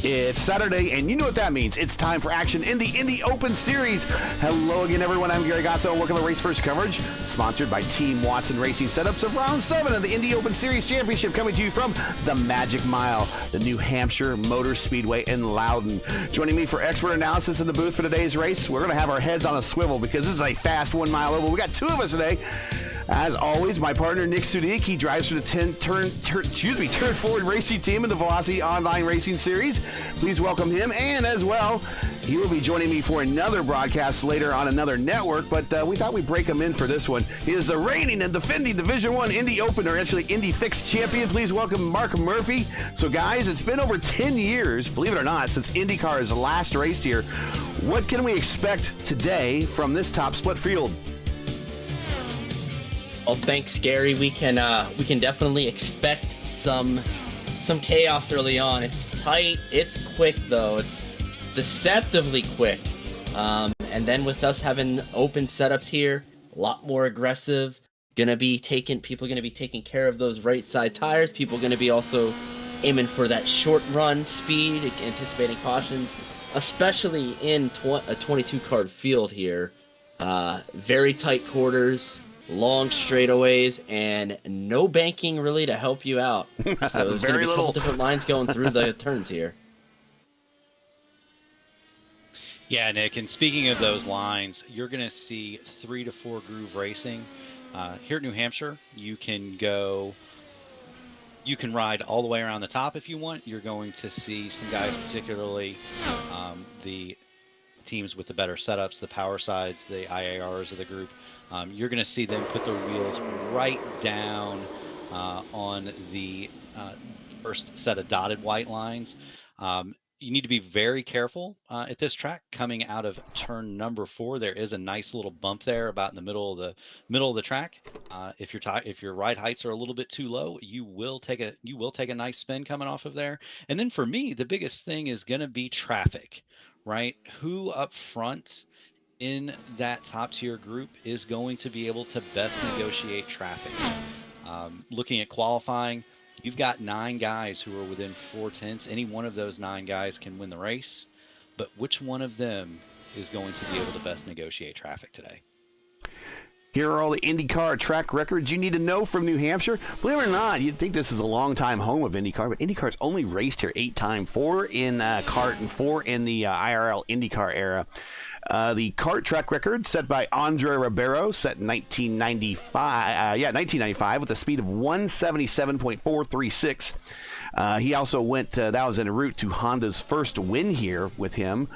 It's Saturday, and you know what that means. It's time for action in the Indy Open Series. Hello again, everyone. I'm Gary Gasso, and welcome to Race First coverage, sponsored by Team Watson Racing Setups of Round 7 of the Indy Open Series Championship, coming to you from the Magic Mile, the New Hampshire Motor Speedway in Loudon. Joining me for expert analysis in the booth for today's race, we're going to have our heads on a swivel because this is a fast 1 mile oval. We got two of us today. As always, my partner Nick Sudik, he drives for the Turn Forward Racing Team in the Velocity Online Racing Series. Please welcome him, and as well, he will be joining me for another broadcast later on another network, but we thought we'd break him in for this one. He is the reigning and defending Division I Indy Open, or actually Indy Fixed champion. Please welcome Mark Murphy. So guys, it's been over 10 years, believe it or not, since IndyCar has last raced here. What can we expect today from this top split field? Well, thanks, Gary. We can definitely expect some chaos early on. It's tight, it's quick though. It's deceptively quick. And then with us having open setups here, a lot more aggressive. People gonna be taking care of those right side tires. People gonna be also aiming for that short run speed, anticipating cautions, especially in a 22 card field here. Very tight quarters, long straightaways, and no banking really to help you out. So there's going to be a couple different lines going through the turns here. Yeah, Nick, and speaking of those lines, you're going to see 3 to 4 groove racing. Here at New Hampshire, you can ride all the way around the top if you want. You're going to see some guys, particularly the teams with the better setups, the power sides, the IARs of the group. You're going to see them put their wheels right down on the first set of dotted white lines. You need to be very careful at this track coming out of turn number 4. There is a nice little bump there about in the middle of the track. If your ride heights are a little bit too low, you will take a nice spin coming off of there. And then for me, the biggest thing is going to be traffic, right? Who up front in that top tier group is going to be able to best negotiate traffic? Looking at qualifying, you've got 9 guys who are within 4 tenths. Any one of those 9 guys can win the race, but which one of them is going to be able to best negotiate traffic today? Here are all the IndyCar track records you need to know from New Hampshire. Believe it or not, you'd think this is a long-time home of IndyCar, but IndyCar's only raced here 8 times, 4 in kart and 4 in the IRL IndyCar era. The kart track record set by Andre Ribeiro, set in 1995 with a speed of 177.436. He also went, that was en route to Honda's first win here with him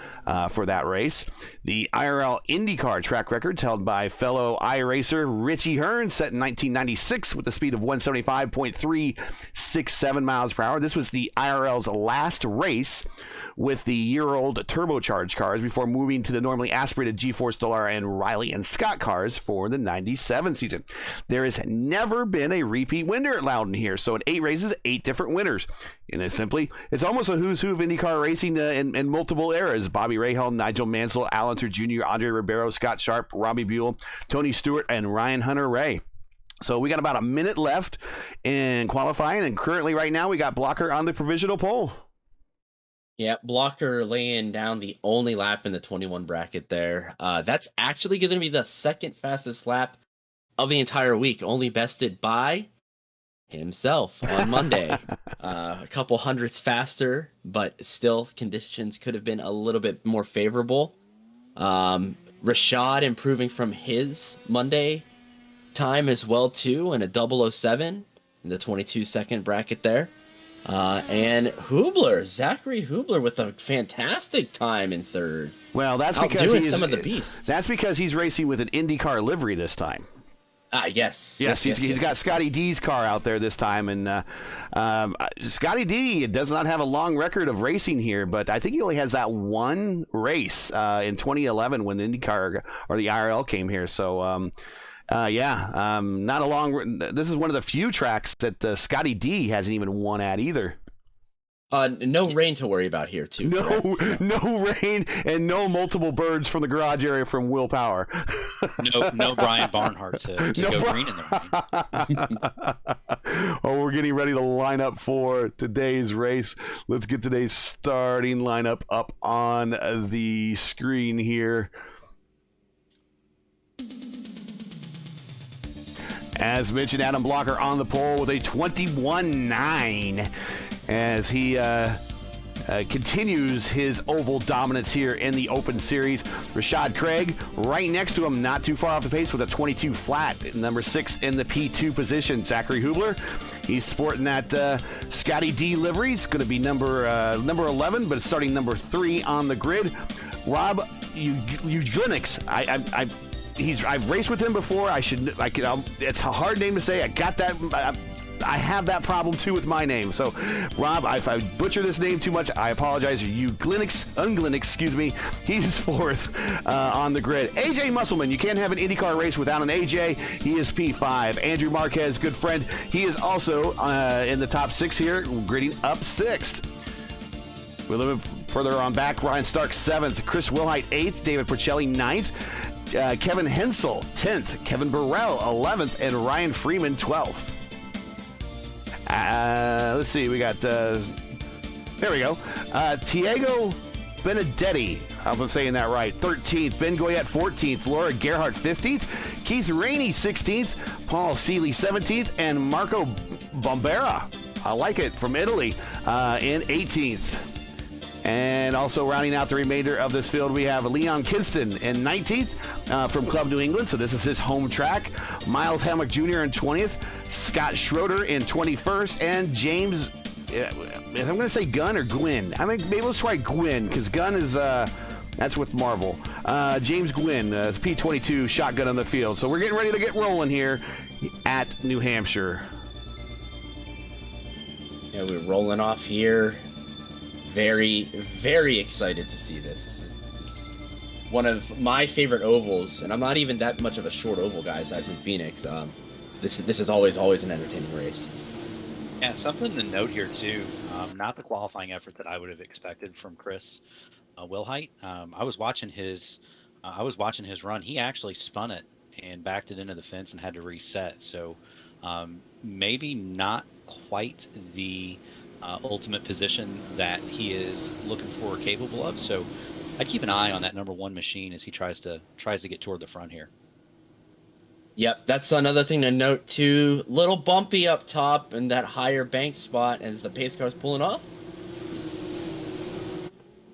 for that race. The IRL IndyCar track record held by fellow iRacer Richie Hearn, set in 1996 with a speed of 175.367 miles per hour. This was the IRL's last race with the year-old turbocharged cars before moving to the normally aspirated G-Force, Dallara, and Riley and Scott cars for the 97 season. There has never been a repeat winner at Loudon here, so in 8 races, 8 different winners. And it's almost a who's who of IndyCar racing in multiple eras. Bobby Rahal, Nigel Mansell, Al Unser Jr., Andre Ribeiro, Scott Sharp, Robbie Buell, Tony Stewart, and Ryan Hunter-Ray. So we got about a minute left in qualifying, and currently right now we got Blocker on the provisional pole. Yeah, Blocker laying down the only lap in the 21 bracket there. That's actually going to be the second fastest lap of the entire week, only bested by himself on Monday. A couple hundredths faster, but still conditions could have been a little bit more favorable. Rashad improving from his Monday time as well too, in a 007 in the 22-second bracket there. And Zachary Hubler with a fantastic time in third. Well, that's because he's some of the beasts. That's because he's racing with an IndyCar livery this time. Yes. He's got Scotty D's car out there this time, and Scotty D does not have a long record of racing here, but I think he only has that one race in 2011 when the IndyCar or the IRL came here. So. Not a long. This is one of the few tracks that Scotty D hasn't even won at either. No rain to worry about here, too. No rain and no multiple birds from the garage area from Will Power. No Brian Barnhart to go green in the rain. Oh, we're getting ready to line up for today's race. Let's get today's starting lineup up on the screen here. As mentioned, Adam Blocker on the pole with a 21.9 as he continues his oval dominance here in the Open Series. Rashad Craig right next to him, not too far off the pace with a 22 flat, number 6 in the P2 position. Zachary Hubler, he's sporting that Scotty D livery. It's going to be number 11, but it's starting number 3 on the grid. Rob Eugenix, I've raced with him before. It's a hard name to say. I have that problem too with my name. So, Rob, if I butcher this name too much, I apologize. Unglinix, excuse me. He's 4th on the grid. AJ Musselman, you can't have an IndyCar race without an AJ. He is P5. Andrew Marquez, good friend. He is also in the top 6 here, gridding up 6th. We're a little bit further on back. Ryan Stark 7th. Chris Wilhite 8th. David Porcelli 9th. Kevin Hensel 10th. Kevin Burrell 11th. And Ryan Freeman 12th. Let's see, we got, there we go. Tiago Benedetti, I hope I'm saying that right, 13th. Ben Goyette, 14th. Laura Gerhardt, 15th. Keith Rainey, 16th. Paul Seeley, 17th. And Marco Bombera, I like it, from Italy, in 18th. And also rounding out the remainder of this field, we have Leon Kinston in 19th from Club New England. So this is his home track. Miles Hammock Jr. in 20th. Scott Schroeder in 21st. And James, I'm going to say Gunn or Gwynn. I think maybe let's try Gwynn because Gunn is, that's with Marvel. James Gwynn, P22 shotgun on the field. So we're getting ready to get rolling here at New Hampshire. Yeah, we're rolling off here. Very, very excited to see this. This is one of my favorite ovals, and I'm not even that much of a short oval guy aside from Phoenix. This is always an entertaining race. Yeah, something to note here too. Not the qualifying effort that I would have expected from Chris Wilhite. I was watching his run. He actually spun it and backed it into the fence and had to reset. So maybe not quite the ultimate position that he is looking for or capable of. So I'd keep an eye on that number 1 machine as he tries to get toward the front here. Yep, that's another thing to note too. Little bumpy up top in that higher bank spot as the pace car's pulling off.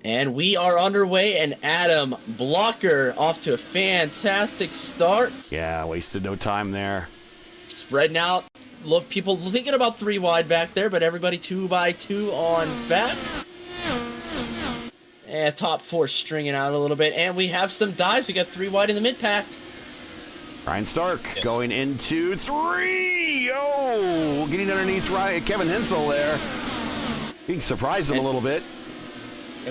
And we are underway, and Adam Blocker off to a fantastic start. Yeah, wasted no time there. Spreading out. Look, people thinking about 3 wide back there, but everybody 2 by 2 on back. And top 4 stringing out a little bit. And we have some dives. We got 3 wide in the mid-pack. Ryan Stark going into 3. Oh, getting underneath Kevin Hensel there. Being surprised him a little bit.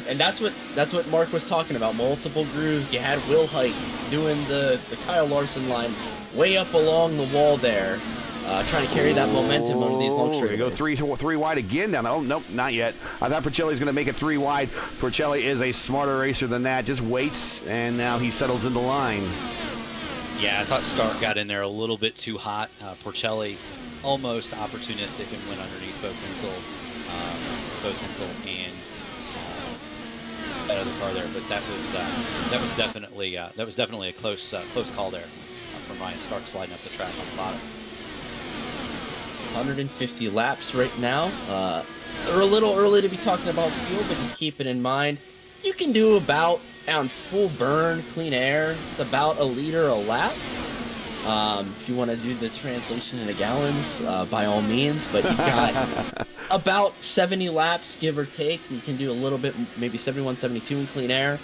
And that's what Mark was talking about. Multiple grooves. You had Wilhite doing the Kyle Larson line way up along the wall there. Trying to carry that momentum on these long straight. Go three wide again down. Oh, nope, not yet. I thought Porcelli's going to make it 3 wide. Porcelli is a smarter racer than that. Just waits, and now he settles into line. Yeah, I thought Stark got in there a little bit too hot. Porcelli almost opportunistic and went underneath both Hensel and that other car there. But that was definitely a close call there from Ryan Stark sliding up the track on the bottom. 150 laps right now. They're a little early to be talking about fuel, but just keep it in mind. You can do about, on full burn, clean air, it's about 1 liter a lap. If you want to do the translation into gallons, by all means, but you've got about 70 laps, give or take. You can do a little bit, maybe 71, 72 in clean air.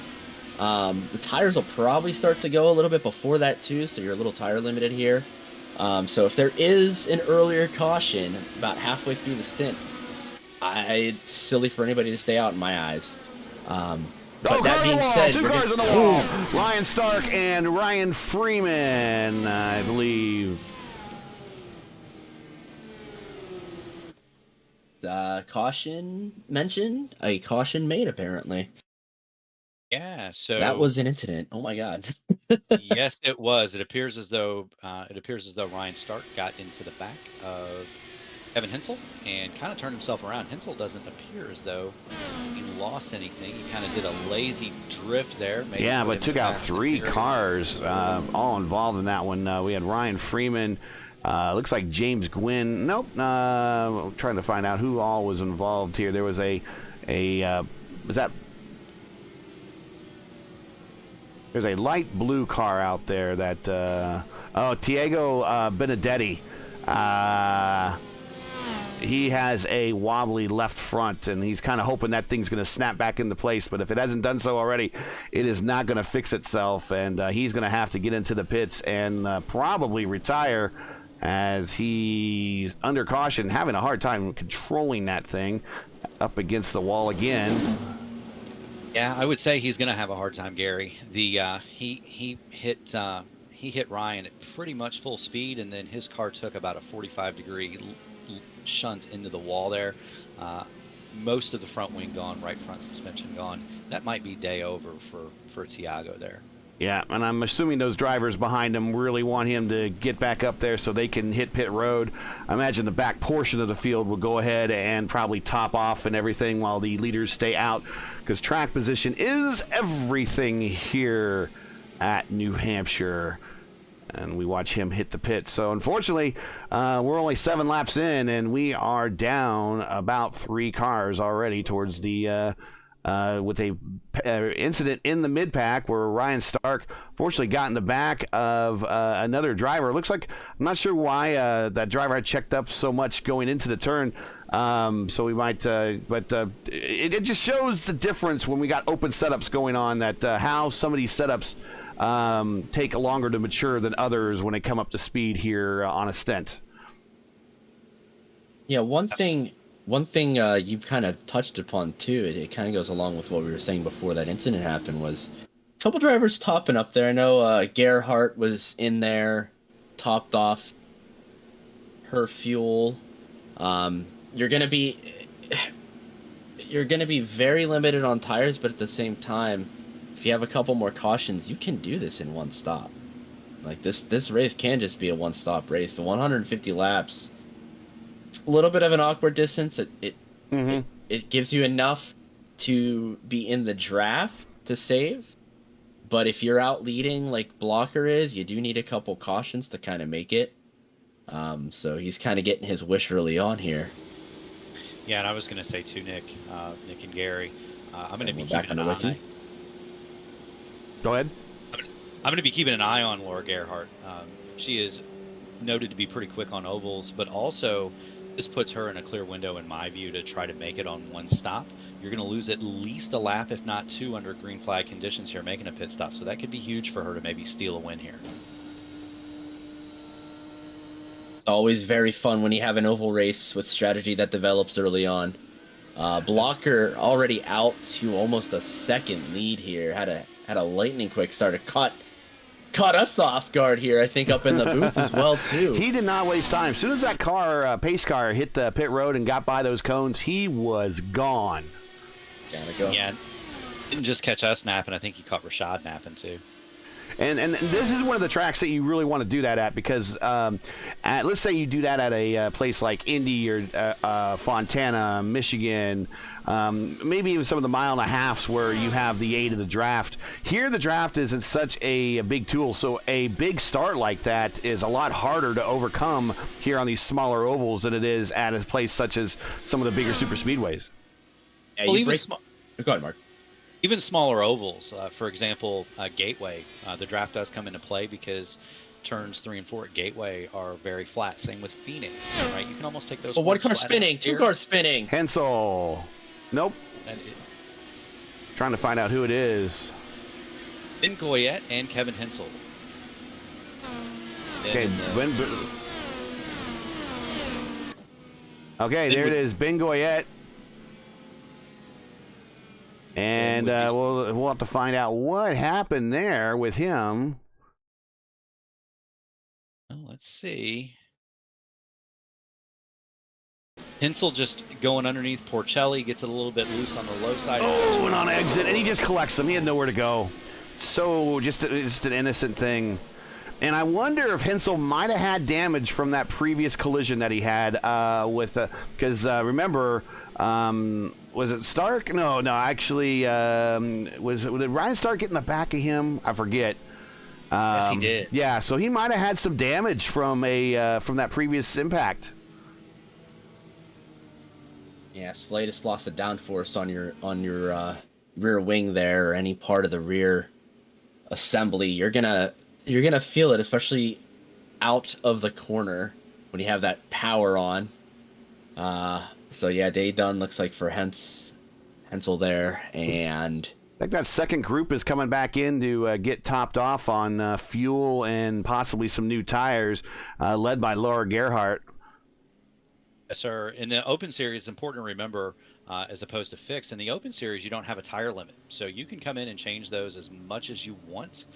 The tires will probably start to go a little bit before that too, so you're a little tire limited here. So if there is an earlier caution about halfway through the stint, it's silly for anybody to stay out in my eyes. But that being said, 2 cars on the wall. Ryan Stark and Ryan Freeman, I believe. caution mentioned, a caution made apparently. Yeah, so That was an incident. Oh my god. yes, it was. It appears as though Ryan Stark got into the back of Kevin Hensel and kind of turned himself around. Hensel doesn't appear as though he lost anything. He kind of did a lazy drift there. Yeah, but took out 3 cars, all involved in that one. We had Ryan Freeman. Looks like James Gwynn. Nope. Trying to find out who all was involved here. There was was that? There's a light blue car out there that, Tiago Benedetti. He has a wobbly left front, and he's kind of hoping that thing's going to snap back into place. But if it hasn't done so already, it is not going to fix itself, and he's going to have to get into the pits and probably retire, as he's under caution, having a hard time controlling that thing up against the wall again. Yeah, I would say he's going to have a hard time, Gary. He hit Ryan at pretty much full speed, and then his car took about a 45-degree shunt into the wall there. Most of the front wing gone, right front suspension gone. That might be day over for Tiago there. Yeah, and I'm assuming those drivers behind him really want him to get back up there so they can hit pit road. I imagine the back portion of the field will go ahead and probably top off and everything while the leaders stay out, because track position is everything here at New Hampshire. And we watch him hit the pit. So unfortunately, we're only 7 laps in, and we are down about 3 cars already towards the with a incident in the mid-pack where Ryan Stark fortunately got in the back of another driver. It looks like, I'm not sure why that driver had checked up so much going into the turn. So we might, but it just shows the difference when we got open setups going on, that how some of these setups take longer to mature than others when they come up to speed here on a stent. Yeah, one thing you've kind of touched upon too, it kind of goes along with what we were saying before that incident happened, was a couple drivers topping up there. I know Gerhardt was in there, topped off her fuel. You're gonna be very limited on tires, but at the same time, if you have a couple more cautions, you can do this in one stop. Like this race can just be a one-stop race. The 150 laps, it's a little bit of an awkward distance. It gives you enough to be in the draft to save, but if you're out leading like Blocker is, you do need a couple cautions to kind of make it. So he's kind of getting his wish early on here. Yeah, and I was going to say too, Nick and Gary, I'm going to be back keeping an on the eye. Go ahead. I'm going to be keeping an eye on Laura Gerhardt. She is noted to be pretty quick on ovals, but also this puts her in a clear window, in my view, to try to make it on one stop. You're going to lose at least a lap, if not 2, under green flag conditions here, making a pit stop. So that could be huge for her to maybe steal a win here. It's always very fun when you have an oval race with strategy that develops early on. Blocker already out to almost a second lead here. Had a lightning quick start. Caught us off guard here, I think, up in the booth as well, too. He did not waste time. As soon as that car, pace car, hit the pit road and got by those cones, he was gone. Gotta go. Yeah, didn't just catch us napping. I think he caught Rashad napping, too. And this is one of the tracks that you really want to do that at, because let's say you do that at a place like Indy or Fontana, Michigan, maybe even some of the mile and a halves where you have the aid of the draft. Here the draft isn't such a big tool, so a big start like that is a lot harder to overcome here on these smaller ovals than it is at a place such as some of the bigger super speedways. Yeah, Well, you even break... Go ahead, Mark. Even smaller ovals, for example, Gateway, the draft does come into play because turns 3 and 4 at Gateway are very flat. Same with Phoenix, right? You can almost take those. Well, one car flat spinning, 2 here. cars spinning. Hensel. Nope. Trying to find out who it is. Ben Goyette and Kevin Hensel. Okay, okay, there it is, Ben Goyette. And we'll have to find out what happened there with him. Well, let's see. Hensel just going underneath Porcelli, gets it a little bit loose on the low side. Oh, and on exit, and he just collects them. He had nowhere to go. So just an innocent thing. And I wonder if Hensel might have had damage from that previous collision that he had with, because remember, was it Stark? No, actually, did Ryan Stark get in the back of him? I forget. Yes, he did. Yeah, so he might have had some damage from that previous impact. Yeah, slightest loss of downforce on your rear wing there, or any part of the rear assembly, you're gonna feel it, especially out of the corner when you have that power on. So yeah, day done looks like for Hensel there, and I think that second group is coming back in to get topped off on fuel and possibly some new tires, led by Laura Gerhardt. Yes, sir. In the Open Series, it's important to remember, as opposed to fixed, in the Open Series, you don't have a tire limit. So you can come in and change those as much as you want,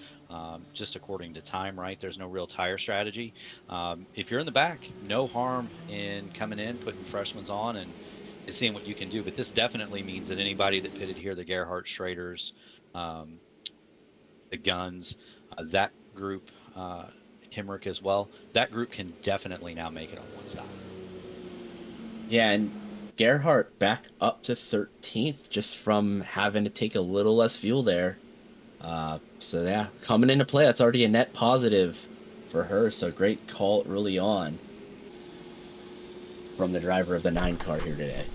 just according to time, right? There's no real tire strategy. If you're in the back, no harm in coming in, putting fresh ones on, and seeing what you can do. But this definitely means that anybody that pitted here, the Gerhardt, Schraders, the Guns, that group, Hemrick as well, that group can definitely now make it on one stop. yeah, and Gerhardt back up to 13th just from having to take a little less fuel there. So yeah, coming into play, that's already a net positive for her. So great call early on from the driver of the 9 car here today.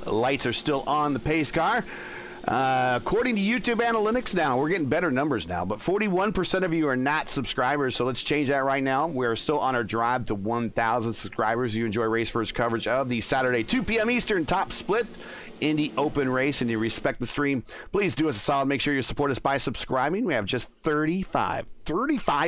The lights are still on the pace car. According to YouTube analytics now, we're getting better numbers now, but 41% of you are not subscribers, so let's change that right now. We're still on our drive to 1,000 subscribers. You enjoy Race First coverage of the Saturday 2 p.m. Eastern top split Indy Open race, and you respect the stream. Please do us a solid. Make sure you support us by subscribing. We have just 35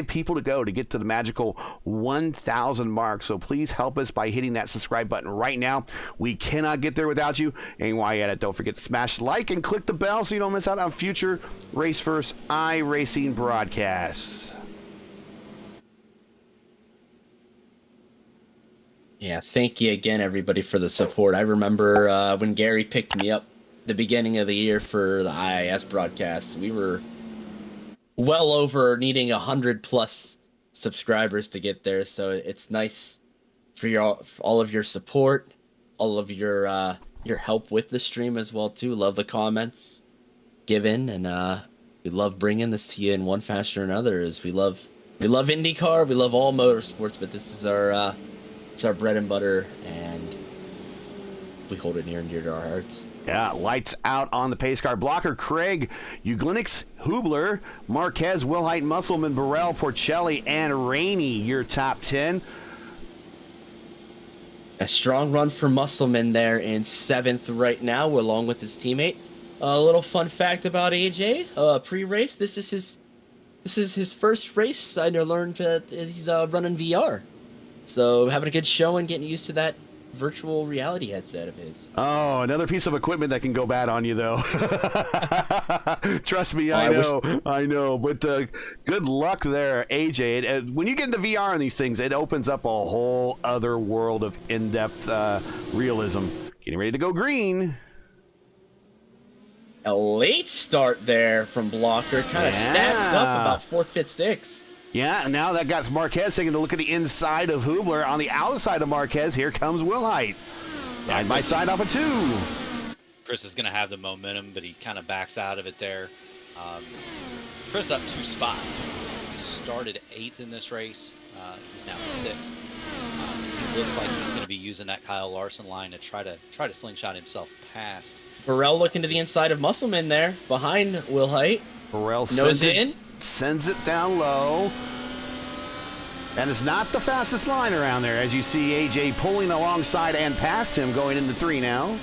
people to go to get to the magical 1,000 mark. So please help us by hitting that subscribe button right now. We cannot get there without you. And while you're at it, don't forget to smash like and click the bell so you don't miss out on future Race First iRacing broadcasts. Yeah, thank you again, everybody, for the support. I remember when Gary picked me up the beginning of the year for the IIS broadcast, we were well over needing 100+ subscribers to get there. So it's nice for all of your support, all of your help with the stream as well too. Love the comments given, and we love bringing this to you in one fashion or another. As we love IndyCar, we love all motorsports, but this is our it's our bread and butter, and we hold it near and dear to our hearts. Yeah, lights out on the pace car. Blocker, Craig, Uglinix, Hubler, Marquez, Wilhite, Musselman, Burrell, Porcelli, and Rainey, your top 10. A strong run for Musselman there in 7th right now, along with his teammate. A little fun fact about AJ, pre-race, this is his first race. I learned that he's running VR. So having a good show and getting used to that virtual reality headset of his. Oh, another piece of equipment that can go bad on you, though. Trust me, I know. But good luck there, AJ. When you get into VR on these things, it opens up a whole other world of in-depth realism. Getting ready to go green. A late start there from Blocker, kind of stacked up about 4th, 5th, 6th. Yeah, and now that got Marquez taking a look at the inside of Hubler. On the outside of Marquez, here comes Wilhite. Side by side off of 2. Chris is going to have the momentum, but he kind of backs out of it there. Chris up 2 spots. He started 8th in this race. He's now 6th. He looks like he's going to be using that Kyle Larson line to try to slingshot himself past. Burrell looking to the inside of Musselman there, behind Wilhite. Burrell sends it down low. And it's not the fastest line around there, as you see AJ pulling alongside and past him going into 3 now.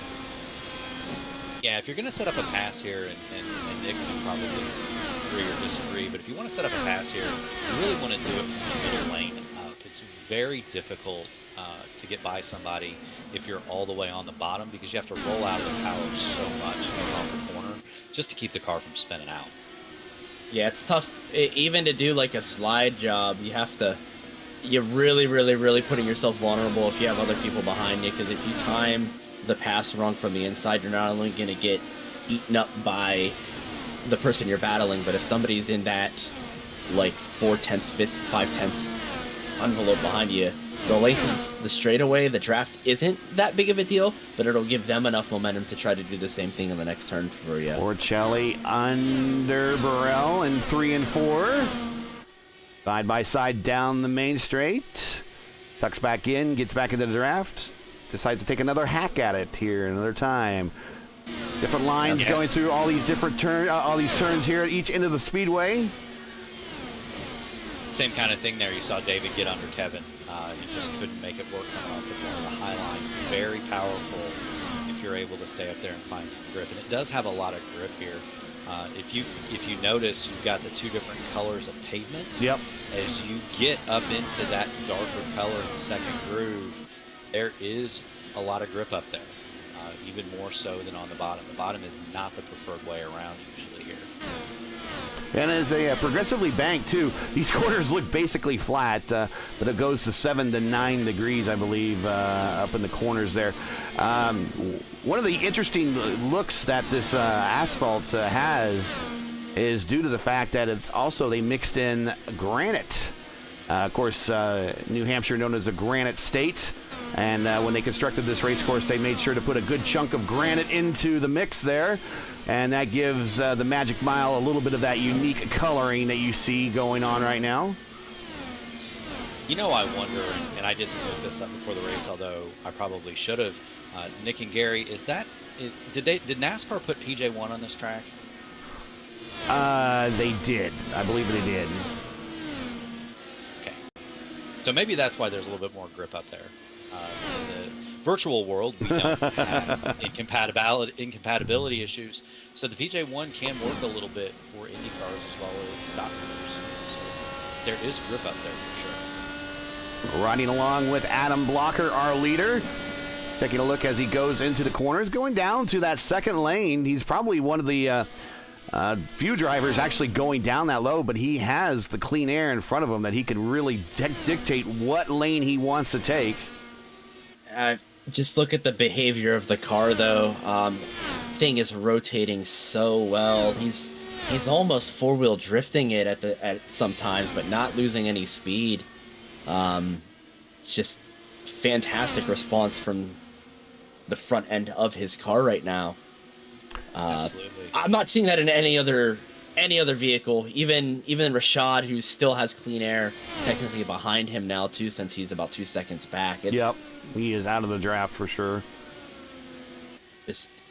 Yeah, if you're going to set up a pass here, and Nick can probably agree or disagree, but if you want to set up a pass here, you really want to do it from the middle lane up. It's very difficult to get by somebody if you're all the way on the bottom, because you have to roll out of the power so much off the corner just to keep the car from spinning out. Yeah, it's tough even to do like a slide job. You have to you're really, really, really putting yourself vulnerable if you have other people behind you, because if you time the pass wrong from the inside, you're not only going to get eaten up by the person you're battling, but if somebody's in that like 4/10, 5/10 envelope behind you, the length of the straightaway, the draft isn't that big of a deal, but it'll give them enough momentum to try to do the same thing in the next turn for you. Orcelli under Burrell in 3 and 4. Side by side down the main straight. Tucks back in, gets back into the draft. Decides to take another hack at it here another time. Different lines going through all these different turns here at each end of the speedway. Same kind of thing there. You saw David get under Kevin. He just couldn't make it work coming off the high line. Very powerful if you're able to stay up there and find some grip. And it does have a lot of grip here. If you notice, you've got the two different colors of pavement. Yep. As you get up into that darker color in the second groove, there is a lot of grip up there. Even more so than on the bottom. The bottom is not the preferred way around usually here. And as a progressively banked too, these corners look basically flat, but it goes to 7 to 9 degrees, I believe, up in the corners there. One of the interesting looks that this asphalt has is due to the fact that it's also, they mixed in granite. Of course, New Hampshire known as the granite state. And when they constructed this race course, they made sure to put a good chunk of granite into the mix there. And that gives the Magic Mile a little bit of that unique coloring that you see going on right now. You know, I wonder, and I didn't look this up before the race, although I probably should have. Nick and Gary, did NASCAR put PJ1 on this track? They did. I believe they did. Okay. So maybe that's why there's a little bit more grip up there. In the virtual world, we don't have incompatibility issues, so the PJ1 can work a little bit for Indy cars as well as stock cars. So there is grip up there for sure. Riding along with Adam Blocker, our leader. Taking a look as he goes into the corners, going down to that second lane. He's probably one of the few drivers actually going down that low, but he has the clean air in front of him that he can really dictate what lane he wants to take. Just look at the behavior of the car, though. Thing is rotating so well. He's almost four-wheel drifting it at sometimes, but not losing any speed. It's just fantastic response from the front end of his car right now. Absolutely. I'm not seeing that in any other vehicle. Even Rashad, who still has clean air, technically behind him now too, since he's about 2 seconds back. Yep, he is out of the draft for sure.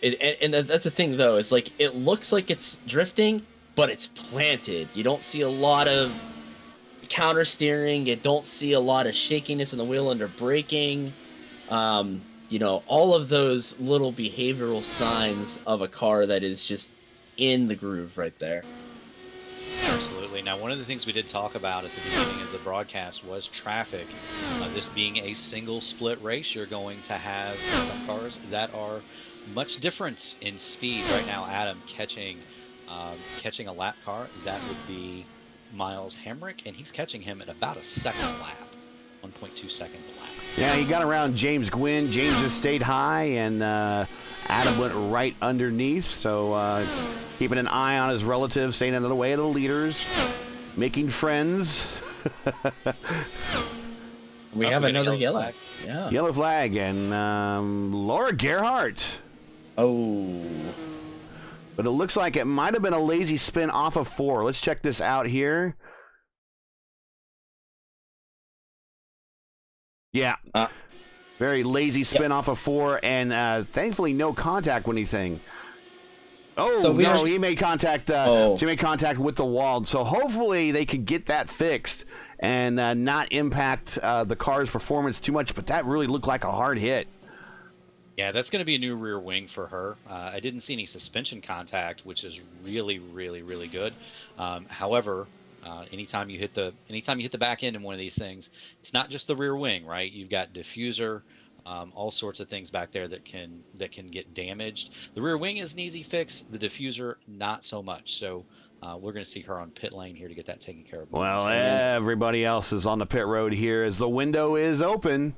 And that's the thing, though, is like it looks like it's drifting, but it's planted. You don't see a lot of counter steering. You don't see a lot of shakiness in the wheel under braking. All of those little behavioral signs of a car that is just in the groove right there. Absolutely. Now, one of the things we did talk about at the beginning of the broadcast was traffic. This being a single split race, you're going to have some cars that are much different in speed. Right now, Adam catching a lap car, that would be Miles Hamrick, and he's catching him at about a second a lap, 1.2 seconds a lap. Yeah, he got around James Gwynn. James just stayed high, and Adam went right underneath. So keeping an eye on his relatives, staying out of the way of the leaders, making friends. We have another yellow flag. Yeah. Yellow flag, and Laura Gerhardt. Oh. But it looks like it might have been a lazy spin off of 4. Let's check this out here. Yeah. Very lazy spin off of 4, and thankfully no contact with anything. Oh, so no, he made contact. She made contact with the wall. So hopefully they could get that fixed and not impact the car's performance too much. But that really looked like a hard hit. Yeah, that's going to be a new rear wing for her. I didn't see any suspension contact, which is really, really, really good. However, anytime you hit the back end in one of these things, it's not just the rear wing, right? You've got diffuser, all sorts of things back there that can get damaged. The rear wing is an easy fix. The diffuser, not so much. So We're going to see her on pit lane here to get that taken care of. Well, everybody else is on the pit road here as the window is open.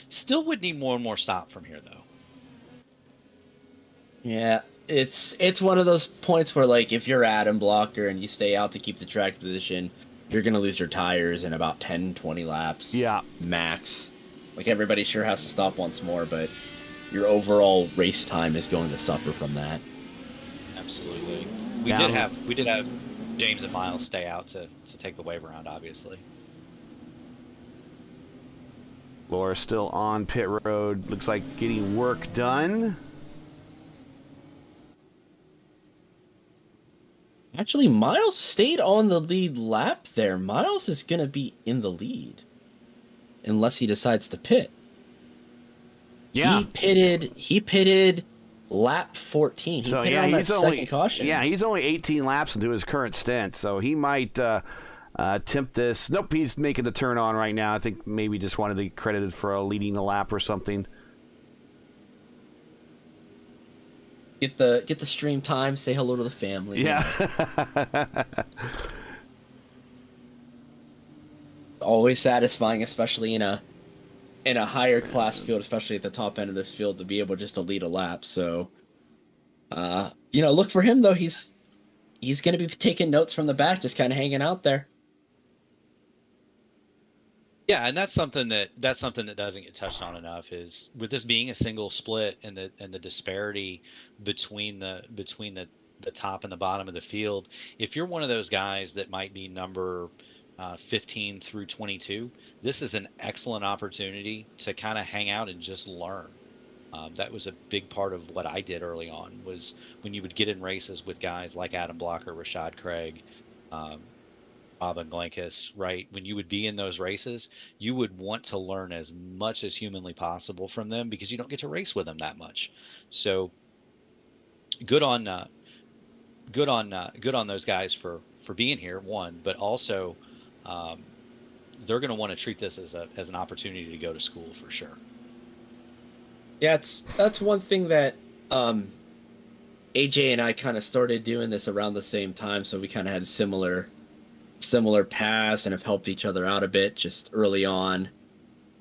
Still would need more and more stop from here, though. Yeah, it's one of those points where, like, if you're Adam Blocker and you stay out to keep the track position, you're going to lose your tires in about 10, 20 laps. Yeah. Max. Like, everybody sure has to stop once more, but your overall race time is going to suffer from that. Absolutely. We did have James and Miles stay out to take the wave around, obviously. Laura still on pit road. Looks like getting work done. Actually, Miles stayed on the lead lap there. Miles is going to be in the lead. Unless he decides to pit. Yeah. He pitted lap 14. He pitted on that second caution. Yeah, he's only 18 laps into his current stint, so he might tempt this. Nope, he's making the turn on right now. I think maybe just wanted to be credited for leading the lap or something. Get the stream time, say hello to the family. Yeah. It's always satisfying, especially in a higher class field, especially at the top end of this field, to be able just to lead a lap. So look for him though. He's going to be taking notes from the back, just kind of hanging out there. Yeah, and that's something that doesn't get touched on enough is with this being a single split and the disparity between the top and the bottom of the field. If you're one of those guys that might be number 15 through 22, this is an excellent opportunity to kind of hang out and just learn. That was a big part of what I did early on, was when you would get in races with guys like Adam Blocker, Rashad Craig, Bob and Glenkus, right? When you would be in those races, you would want to learn as much as humanly possible from them because you don't get to race with them that much. So good on those guys for being here, one, but also they're going to want to treat this as an opportunity to go to school for sure. Yeah, that's one thing that AJ and I kind of started doing this around the same time, so we kind of had similar paths and have helped each other out a bit just early on.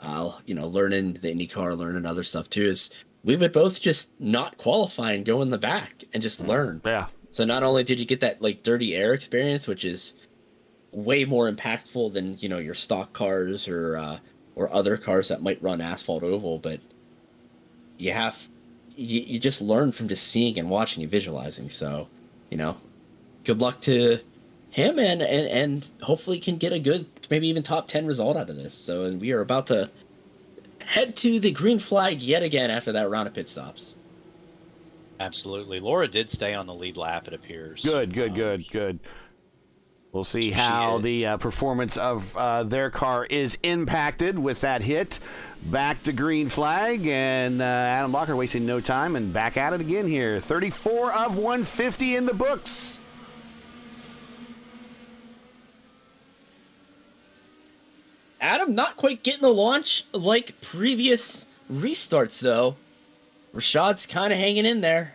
Learning the IndyCar, learning other stuff too. Is we would both just not qualify and go in the back and just learn. Yeah. So not only did you get that like dirty air experience, which is way more impactful than your stock cars or other cars that might run asphalt oval, but you just learn from just seeing and watching and visualizing. So good luck to him and hopefully can get a good, maybe even top 10 result out of this. So, and we are about to head to the green flag yet again after that round of pit stops. Absolutely. Laura did stay on the lead lap, it appears. Good. We'll see how the performance of their car is impacted with that hit. Back to green flag, and Adam Blocker wasting no time and back at it again here. 34 of 150 in the books. Adam not quite getting the launch like previous restarts, though. Rashad's kind of hanging in there.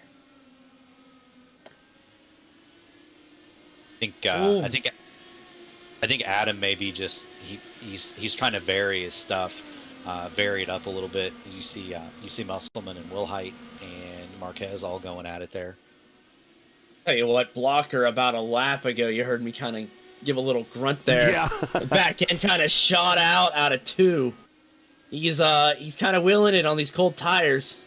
I think Adam maybe just he's trying to vary his stuff, vary it up a little bit. You see Musselman and Wilhite and Marquez all going at it there. Tell you what, Blocker, about a lap ago, you heard me kind of give a little grunt there. Yeah. Back end kind of shot out of 2. He's kind of wheeling it on these cold tires.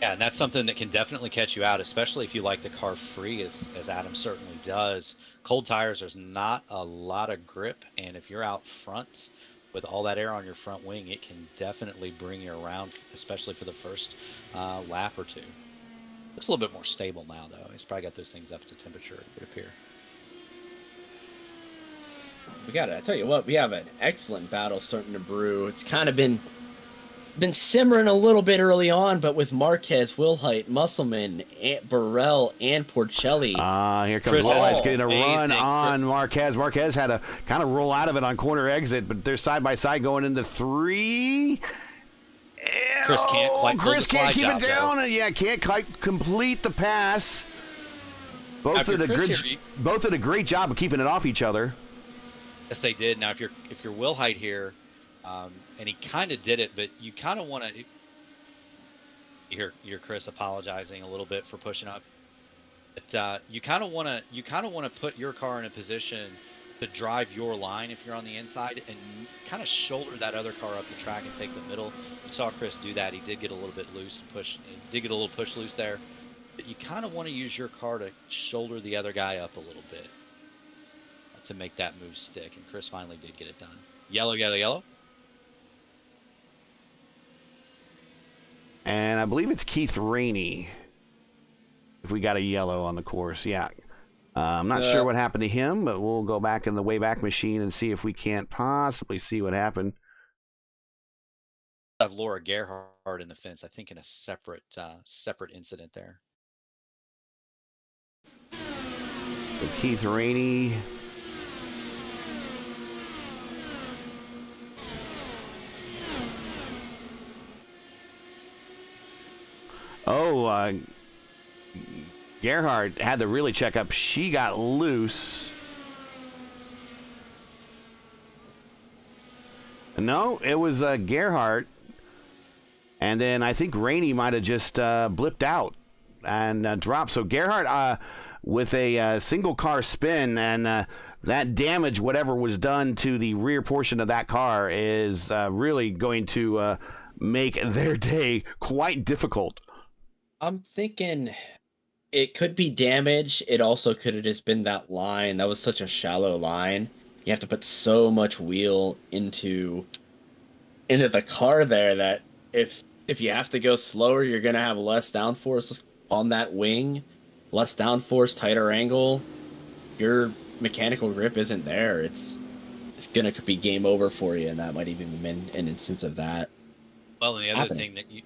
Yeah, and that's something that can definitely catch you out, especially if you like the car free, as Adam certainly does. Cold tires, there's not a lot of grip, and if you're out front with all that air on your front wing, it can definitely bring you around, especially for the first lap or two. Looks a little bit more stable now, though. He's probably got those things up to temperature, it would appear. I tell you what, we have an excellent battle starting to brew. It's kind of been simmering a little bit early on, but with Marquez, Wilhite, Musselman, Burrell, and Porcelli. Here comes Wilhite's getting a run on Marquez. Marquez had to kind of roll out of it on corner exit, but they're side by side going into 3. Chris can't quite pull Chris the can't slide keep job, it down. though. Yeah, can't quite complete the pass. Now, Both if you're did, Chris here, both did a great job of keeping it off each other. yes, they did. Now, if you're Will Height here, and he kind of did it, but you kind of want to hear Chris apologizing a little bit for pushing up. But you kind of want to put your car in a position to drive your line if you're on the inside, and kind of shoulder that other car up the track and take the middle. You saw Chris do that. He did get a little bit loose and push. Did get a little push loose there. But you kind of want to use your car to shoulder the other guy up a little bit to make that move stick. And Chris finally did get it done. Yellow, yellow, yellow. And I believe it's Keith Rainey. If we got a yellow on the course, yeah. I'm not sure what happened to him, but we'll go back in the Wayback Machine and see if we can't possibly see what happened. Have Laura Gerhardt in the fence, I think, in a separate incident there. So Keith Rainey. Oh, Gerhardt had to really check up. She got loose. No, it was Gerhardt. And then I think Rainey might have just blipped out and dropped. So Gerhardt with a single car spin, and that damage, whatever was done to the rear portion of that car, is really going to make their day quite difficult. I'm thinking it could be damage. It also could have just been that line. That was such a shallow line. You have to put so much wheel into the car there that if you have to go slower, you're gonna have less downforce on that wing, less downforce, tighter angle. Your mechanical grip isn't there. It's gonna be game over for you, and that might even be an instance of that. Well, and the other thing that you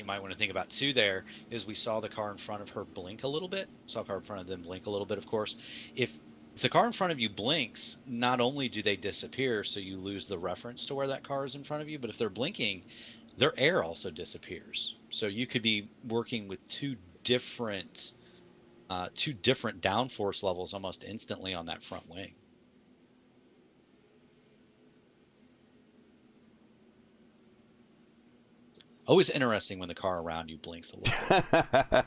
might want to think about too there is we saw the car in front of her blink a little bit. Saw the car in front of them blink a little bit, of course. If the car in front of you blinks, not only do they disappear, so you lose the reference to where that car is in front of you, but if they're blinking, their air also disappears. So you could be working with two different downforce levels almost instantly on that front wing. Always interesting when the car around you blinks a little bit.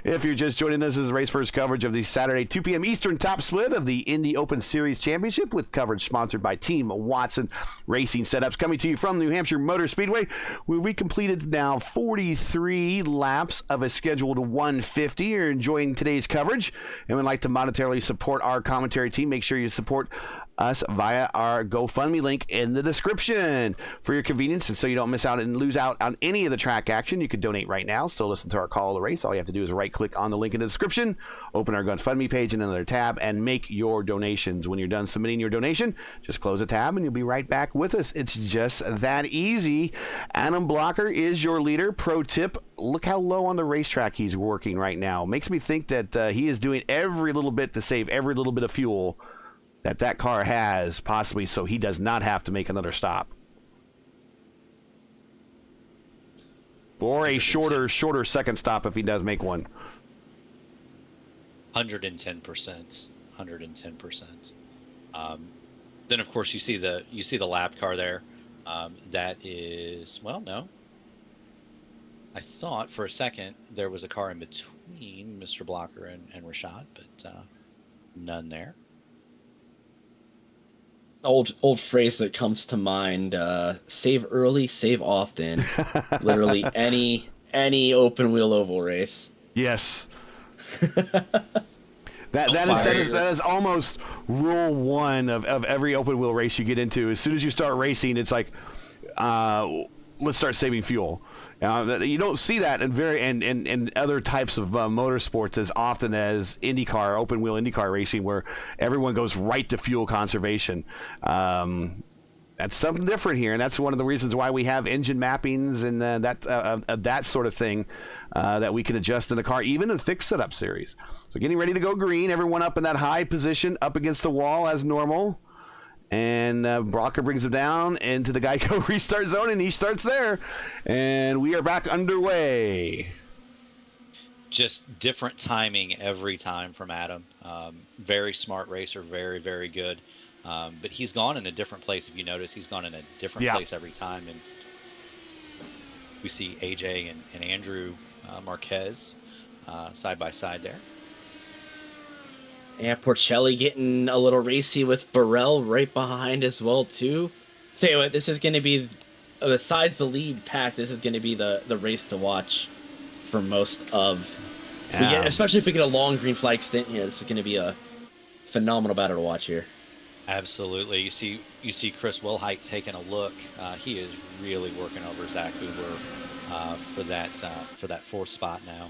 If you're just joining us, this is Race First coverage of the Saturday 2 p.m. Eastern top split of the Indy Open Series Championship, with coverage sponsored by Team Watson Racing Setups, coming to you from New Hampshire Motor Speedway, where we completed now 43 laps of a scheduled 150. You're enjoying today's coverage and would like to monetarily support our commentary team. Make sure you support us via our GoFundMe link in the description. For your convenience, and so you don't miss out and lose out on any of the track action, you can donate right now. Still listen to our call of the race. All you have to do is right click on the link in the description, open our GoFundMe page in another tab, and make your donations. When you're done submitting your donation, just close a tab and you'll be right back with us. It's just that easy. Adam Blocker is your leader. Pro tip: look how low on the racetrack he's working right now. Makes me think that he is doing every little bit to save every little bit of fuel that car has, possibly so he does not have to make another stop. Or a shorter second stop if he does make one. 110%. 110%. Then of course you see the lap car there. That is, well, no. I thought for a second there was a car in between Mr. Blocker and Rashad, but none there. Old phrase that comes to mind: save early, save often. Literally any open wheel oval race. Yes. That is almost rule one of every open wheel race you get into. As soon as you start racing, it's like, let's start saving fuel. You don't see that in other types of motorsports as often as IndyCar, open wheel IndyCar racing, where everyone goes right to fuel conservation. That's something different here, and that's one of the reasons why we have engine mappings and that sort of thing that we can adjust in the car, even in fixed setup series. So getting ready to go green, everyone up in that high position, up against the wall as normal. And Brocker brings him down into the Geico restart zone, and he starts there. And we are back underway. Just different timing every time from Adam. Very smart racer, very, very good. But he's gone in a different place. If you notice, he's gone in a different place every time. And we see AJ and Andrew Marquez side by side there. And Porcelli getting a little racy with Burrell right behind as well, too. Tell you what, this is going to be, besides the lead pack, this is going to be the race to watch for most of, especially if we get a long green flag stint here. This is going to be a phenomenal battle to watch here. Absolutely. You see Chris Wilhite taking a look. He is really working over Zach Hubler for that fourth spot now.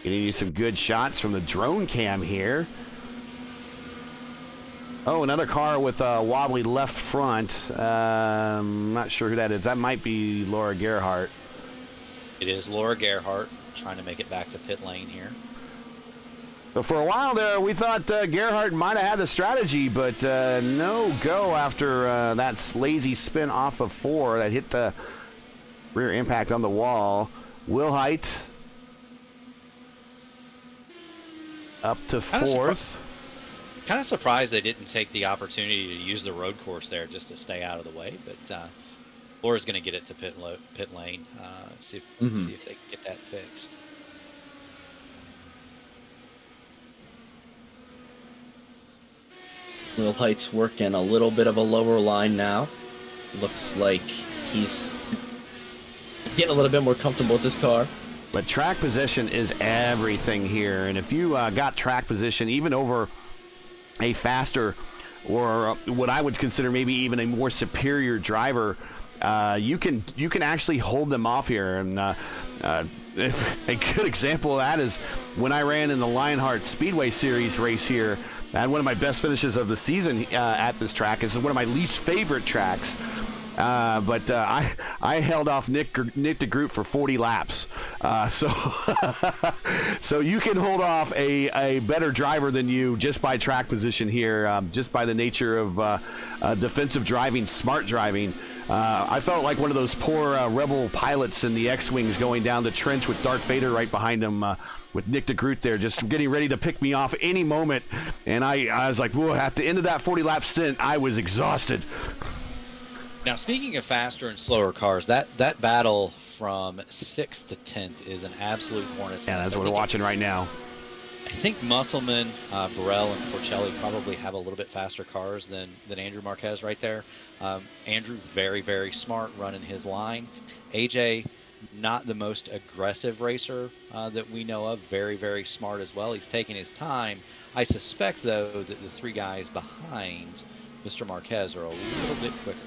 Getting you some good shots from the drone cam here. Oh, another car with a wobbly left front. I'm not sure who that is. That might be Laura Gerhardt. It is Laura Gerhardt trying to make it back to pit lane here. So for a while there, we thought Gerhardt might have had the strategy, but no go after that lazy spin off of 4 that hit the rear impact on the wall. Wilhite up to 4th. Kind of surprised they didn't take the opportunity to use the road course there just to stay out of the way, but Laura's going to get it to pit lane, see if they can get that fixed. Wilhite's working a little bit of a lower line now. Looks like he's getting a little bit more comfortable with this car. But track position is everything here, and if you got track position even over a faster or what I would consider maybe even a more superior driver, you can actually hold them off here. And a good example of that is when I ran in the Lionheart Speedway Series race here. I had one of my best finishes of the season at this track. This is one of my least favorite tracks. But I held off Nick DeGroot for 40 laps. So you can hold off a better driver than you just by track position here, just by the nature of defensive driving, smart driving. I felt like one of those poor rebel pilots in the X-Wings going down the trench with Darth Vader right behind him with Nick DeGroot there, just getting ready to pick me off any moment. And I was like, whoa, at the end of that 40-lap stint, I was exhausted. Now, speaking of faster and slower cars, that battle from 6th to 10th is an absolute hornet's nest. Yeah, that's what we're watching right now. I think Musselman, Burrell, and Porcelli probably have a little bit faster cars than Andrew Marquez right there. Andrew, very, very smart running his line. AJ, not the most aggressive racer that we know of. Very, very smart as well. He's taking his time. I suspect, though, that the 3 guys behind Mr. Marquez are a little bit quicker.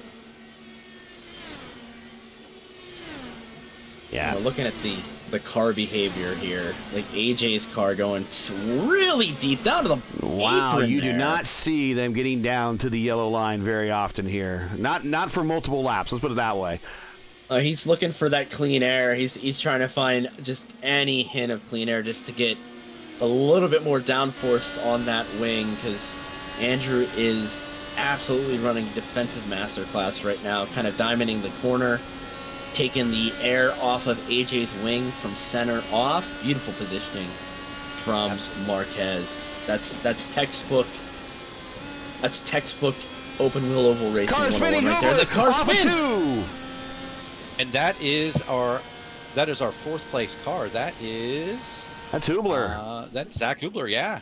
Yeah, looking at the car behavior here, like AJ's car going really deep down to the apron you there. do not see them getting down to the yellow line very often here. Not for multiple laps. Let's put it that way. He's looking for that clean air. He's trying to find just any hint of clean air just to get a little bit more downforce on that wing, because Andrew is absolutely running defensive masterclass right now, kind of diamonding the corner, taking the air off of AJ's wing from center off. Beautiful positioning from Marquez. That's textbook. That's textbook open wheel oval racing. Car spinning right there. The car spins. And that is our 4th place car. That's Hubler. That's Zach Hubler. Yeah.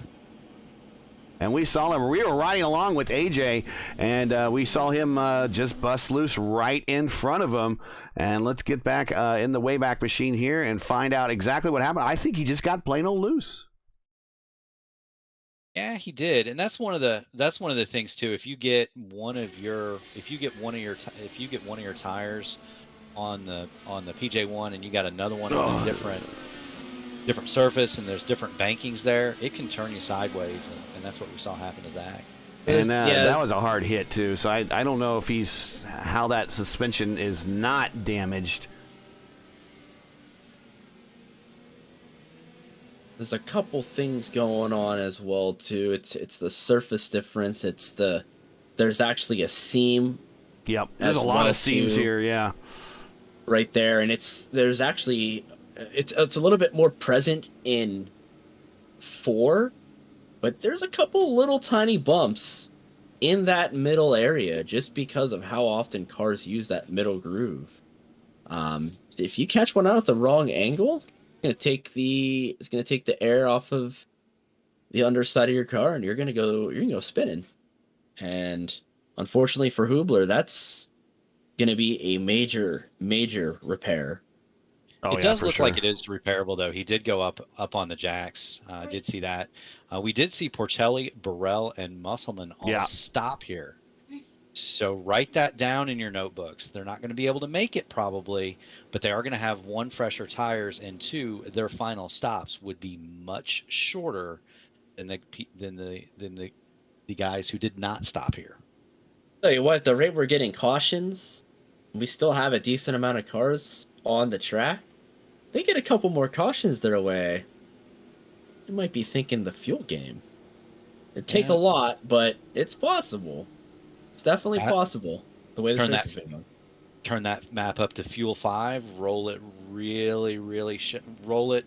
And we saw him. We were riding along with AJ, and we saw him just bust loose right in front of him. And let's get back in the Wayback Machine here and find out exactly what happened. I think he just got plain old loose. Yeah, he did, and that's one of the things too. If you get one of your tires on the PJ1 and you got another one on a different surface and there's different bankings there, it can turn you sideways, and that's what we saw happen to Zach. And that was a hard hit too, so I don't know if how that suspension is not damaged. there's a couple things going on as well too. It's the surface difference. There's actually a seam. Yep, there's a lot of seams here. Yeah, right there, and it's a little bit more present in 4, but there's a couple little tiny bumps in that middle area just because of how often cars use that middle groove. If you catch one out at the wrong angle, it's gonna take the air off of the underside of your car, and you're gonna go spinning. And unfortunately for Hubler, that's gonna be a major repair. It does look like it is repairable, though. He did go up on the jacks. I did see that. We did see Porcelli, Burrell, and Musselman all stop here. So write that down in your notebooks. They're not going to be able to make it probably, but they are going to have 1, fresher tires, and 2, their final stops would be much shorter than the guys who did not stop here. Tell you what, at the rate we're getting cautions, we still have a decent amount of cars on the track. They get a couple more cautions their way, you might be thinking the fuel game. It'd take a lot, but it's possible. It's definitely possible. The way this race has been going. Turn that map up to fuel 5. Roll it really, roll it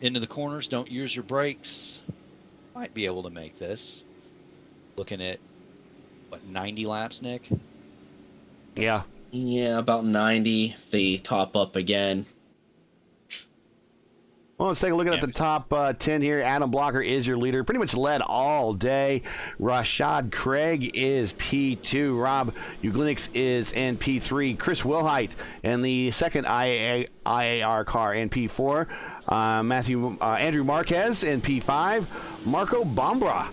into the corners. Don't use your brakes. Might be able to make this. Looking at what, 90 laps, Nick? Yeah, about 90. If they top up again. Well, let's take a look at the top 10 here. Adam Blocker is your leader. Pretty much led all day. Rashad Craig is P2. Rob Uglinix is in P3. Chris Wilhite in the second IAR car in P4. Andrew Marquez in P5. Marco Bambra.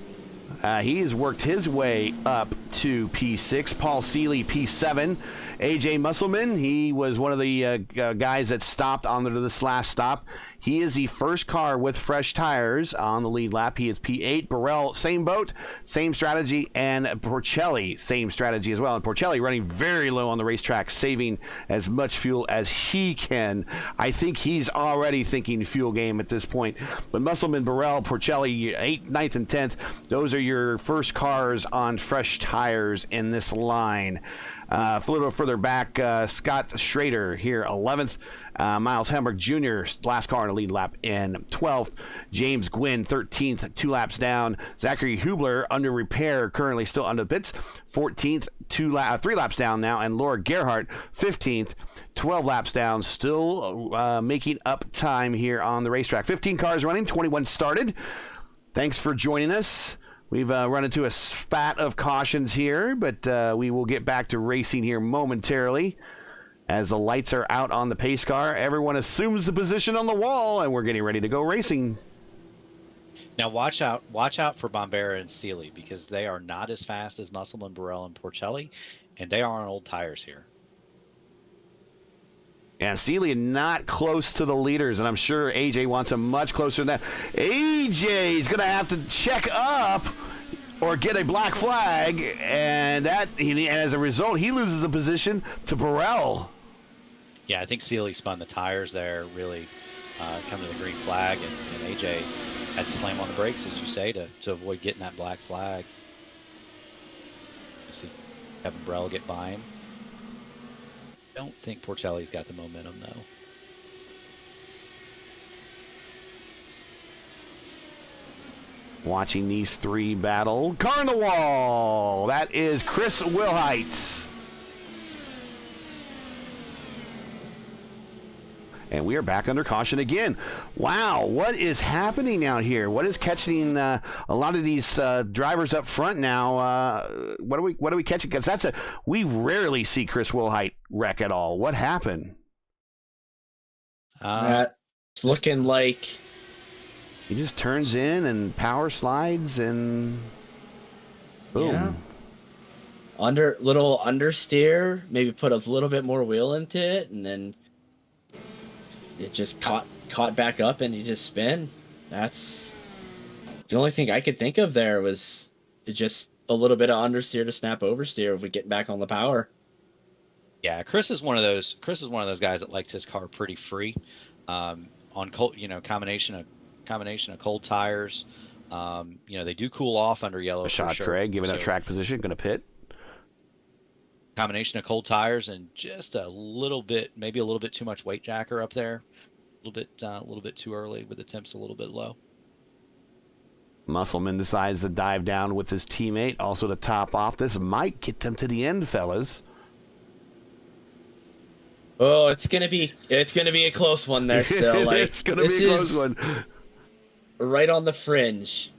He has worked his way up to P6. Paul Seeley, P7. AJ Musselman, he was one of the guys that stopped on this last stop. He is the first car with fresh tires on the lead lap. He is P8. Burrell, same boat, same strategy. And Porcelli, same strategy as well. And Porcelli running very low on the racetrack, saving as much fuel as he can. I think he's already thinking fuel game at this point. But Musselman, Burrell, Porcelli, 8th, 9th, and 10th, those are your first cars on fresh tires in this line. A little further back, Scott Schrader here, 11th. Miles Hemrick Jr., last car in the lead lap in 12th. James Gwynn, 13th, 2 laps down. Zachary Hubler, under repair, currently still under the pits, 14th, 3 laps down now. And Laura Gerhardt, 15th, 12 laps down, still making up time here on the racetrack. 15 cars running, 21 started. Thanks for joining us. We've run into a spat of cautions here, but we will get back to racing here momentarily. As the lights are out on the pace car, everyone assumes the position on the wall, and we're getting ready to go racing. Now watch out for Bombera and Seeley, because they are not as fast as Musselman, Burrell, and Porcelli, and they are on old tires here. Yeah, Seeley not close to the leaders, and I'm sure AJ wants him much closer than that. AJ's going to have to check up or get a black flag, and as a result, he loses a position to Burrell. Yeah, I think Seeley spun the tires there, really come to the green flag, and AJ had to slam on the brakes, as you say, to avoid getting that black flag. You see Kevin Burrell get by him. Don't think Porcelli's got the momentum, though. Watching these three battle. Car on the wall. That is Chris Wilhite. And we are back under caution again. Wow, what is happening out here? What is catching a lot of these drivers up front now? What are we catching? Because we rarely see Chris Wilhite wreck at all. What happened? It's looking like he just turns in and power slides and boom. Yeah. Little understeer, maybe put a little bit more wheel into it, and then it just caught back up and he just spin. That's the only thing I could think of there was just a little bit of understeer to snap oversteer if we get back on the power. Yeah, Chris is one of those guys that likes his car pretty free. On combination of combination of cold tires. They do cool off under yellow. Rashad for sure. Craig giving up So, track position, going to pit. combination of cold tires and just a little bit, maybe a little bit too much weight jacker up there. A little bit too early with the temps a little bit low. Musselman decides to dive down with his teammate, also to top off. This might get them to the end, fellas. Oh, it's gonna be a close one there still. Like, it's gonna be a close one. Right on the fringe.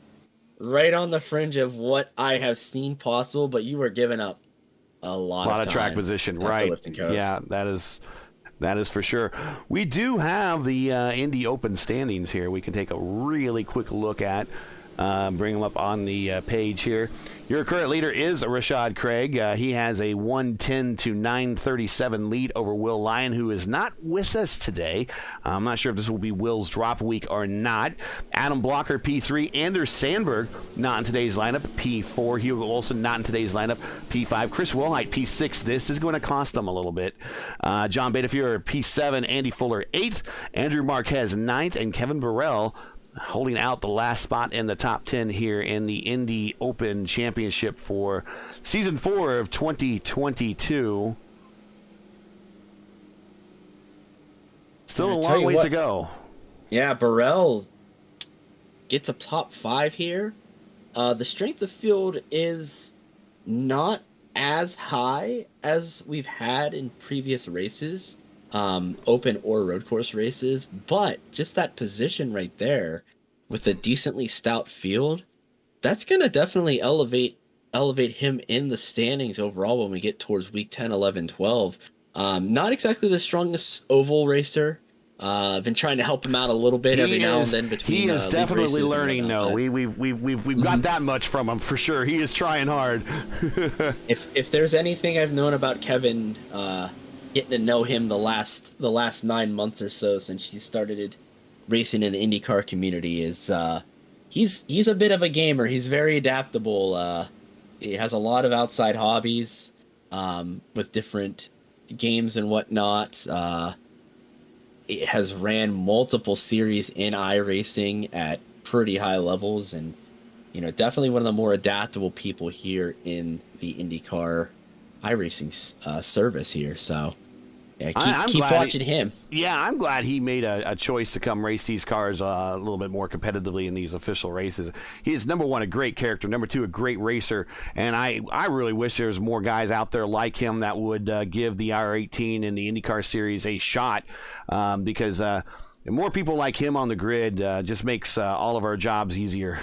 Right on the fringe of what I have seen possible, but you were giving up a lot of track position, right? Yeah, that is for sure. We do have the Indy Open standings here. We can take a really quick look at. Bring them up on the page here. Your current leader is Rashad Craig. He has a 110 to 937 lead over Will Lyon, who is not with us today. I'm not sure if this will be Will's drop week or not. Adam Blocker, P3. Anders Sandberg, not in today's lineup, P4. Hugo Olson, not in today's lineup, P5. Chris Wilhite, P6. This is going to cost them a little bit. John Betafuhr, P7. Andy Fuller, 8th. Andrew Marquez, 9th. And Kevin Burrell holding out the last spot in the top 10 here in the Indy Open Championship for Season 4 of 2022. Still a long ways to go. Yeah, Burrell gets a top 5 here. The strength of field is not as high as we've had in previous races. Open or road course races, but just that position right there with a decently stout field, that's going to definitely elevate him in the standings overall when we get towards week 10, 11, 12. Not exactly the strongest oval racer. I've been trying to help him out a little bit every now and then between. He is definitely learning. No, we've got that much from him for sure. He is trying hard. If there's anything I've known about Kevin, getting to know him the last 9 months or so since he started racing in the IndyCar community is he's a bit of a gamer. He's very adaptable. He has a lot of outside hobbies with different games and whatnot. It has ran multiple series in iRacing at pretty high levels, and definitely one of the more adaptable people here in the IndyCar iRacing service here. So yeah, keep watching him. Yeah, I'm glad he made a choice to come race these cars a little bit more competitively in these official races. He is, number one, a great character, number two, a great racer, and I really wish there was more guys out there like him that would give the IR18 and the IndyCar Series a shot, because more people like him on the grid just makes all of our jobs easier.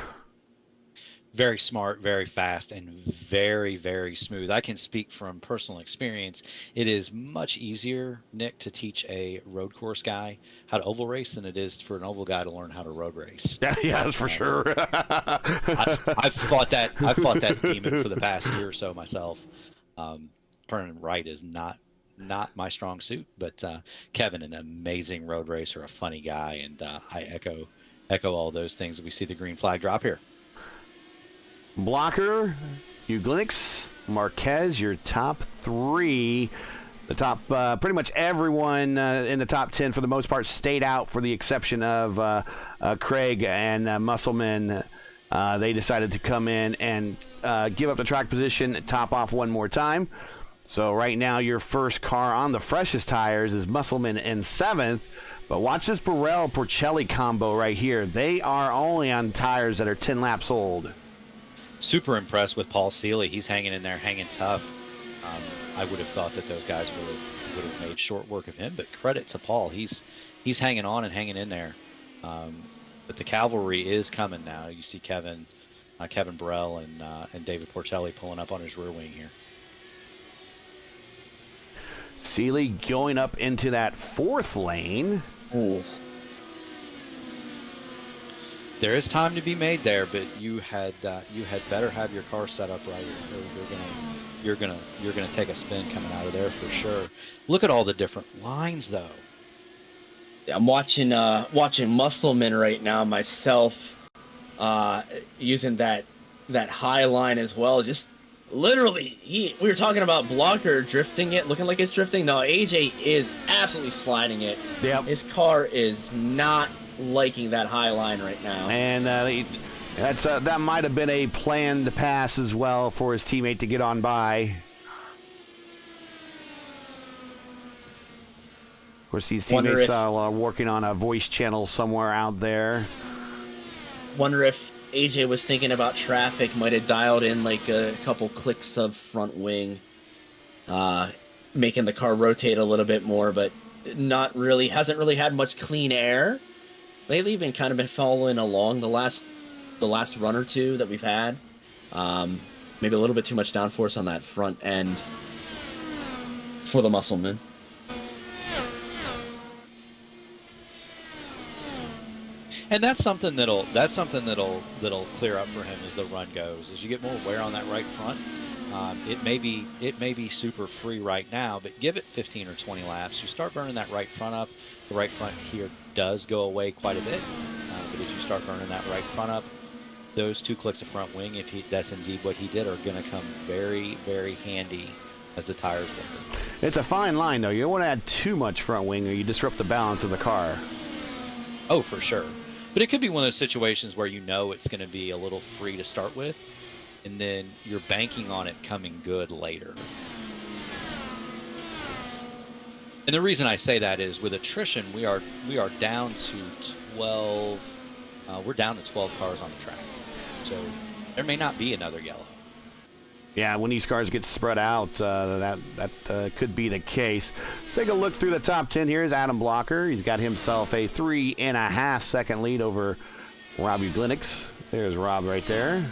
Very smart, very fast, and very, very smooth. I can speak from personal experience. It is much easier, Nick, to teach a road course guy how to oval race than it is for an oval guy to learn how to road race. Yeah, that's for sure. I've fought that demon for the past year or so myself. Turning right is not my strong suit, but Kevin, an amazing road racer, a funny guy, and I echo all those things. We see the green flag drop here. Blocker, Uglinix, Marquez, your top 3. The top, pretty much everyone in the top 10 for the most part stayed out, for the exception of Craig and Musselman. They decided to come in and give up the track position, top off one more time. So right now your first car on the freshest tires is Musselman in 7th. But watch this Burrell-Porcelli combo right here. They are only on tires that are 10 laps old. Super impressed with Paul Seeley. He's hanging in there, hanging tough. I would have thought that those guys would have made short work of him, but credit to Paul. He's hanging on and hanging in there. But the cavalry is coming now. You see Kevin Burrell and David Porcelli pulling up on his rear wing here. Seeley going up into that 4th lane. Ooh. There is time to be made there, but you had better have your car set up right. You're gonna take a spin coming out of there for sure. Look at all the different lines, though. I'm watching Musselman right now myself, using that high line as well. Just literally, we were talking about Blocker drifting it, looking like it's drifting. No, AJ is absolutely sliding it. Yep. His car is not liking that high line right now. And that might have been a planned pass as well for his teammate to get on by. Of course, these teammates are working on a voice channel somewhere out there. Wonder if AJ was thinking about traffic, might have dialed in like a couple clicks of front wing, making the car rotate a little bit more, but hasn't really had much clean air. Lately, kind of been following along the last run or two that we've had. Maybe a little bit too much downforce on that front end for the Muscleman. And that's something that'll clear up for him as the run goes. As you get more wear on that right front, it may be super free right now, but give it 15 or 20 laps. You start burning that right front up. The right front here does go away quite a bit, but as you start burning that right front up, those 2 clicks of front wing, if that's indeed what he did, are going to come very, very handy as the tires wear. It's a fine line, though. You don't want to add too much front wing, or you disrupt the balance of the car. Oh, for sure. But it could be one of those situations where you know it's going to be a little free to start with, and then you're banking on it coming good later. And the reason I say that is with attrition, we are down to 12. We're down to 12 cars on the track, so there may not be another yellow. Yeah, when these cars get spread out, that could be the case. Let's take a look through the top 10 here. Is Adam Blocker. He's got himself a 3.5 second lead over Robbie Glenix. There's Rob right there.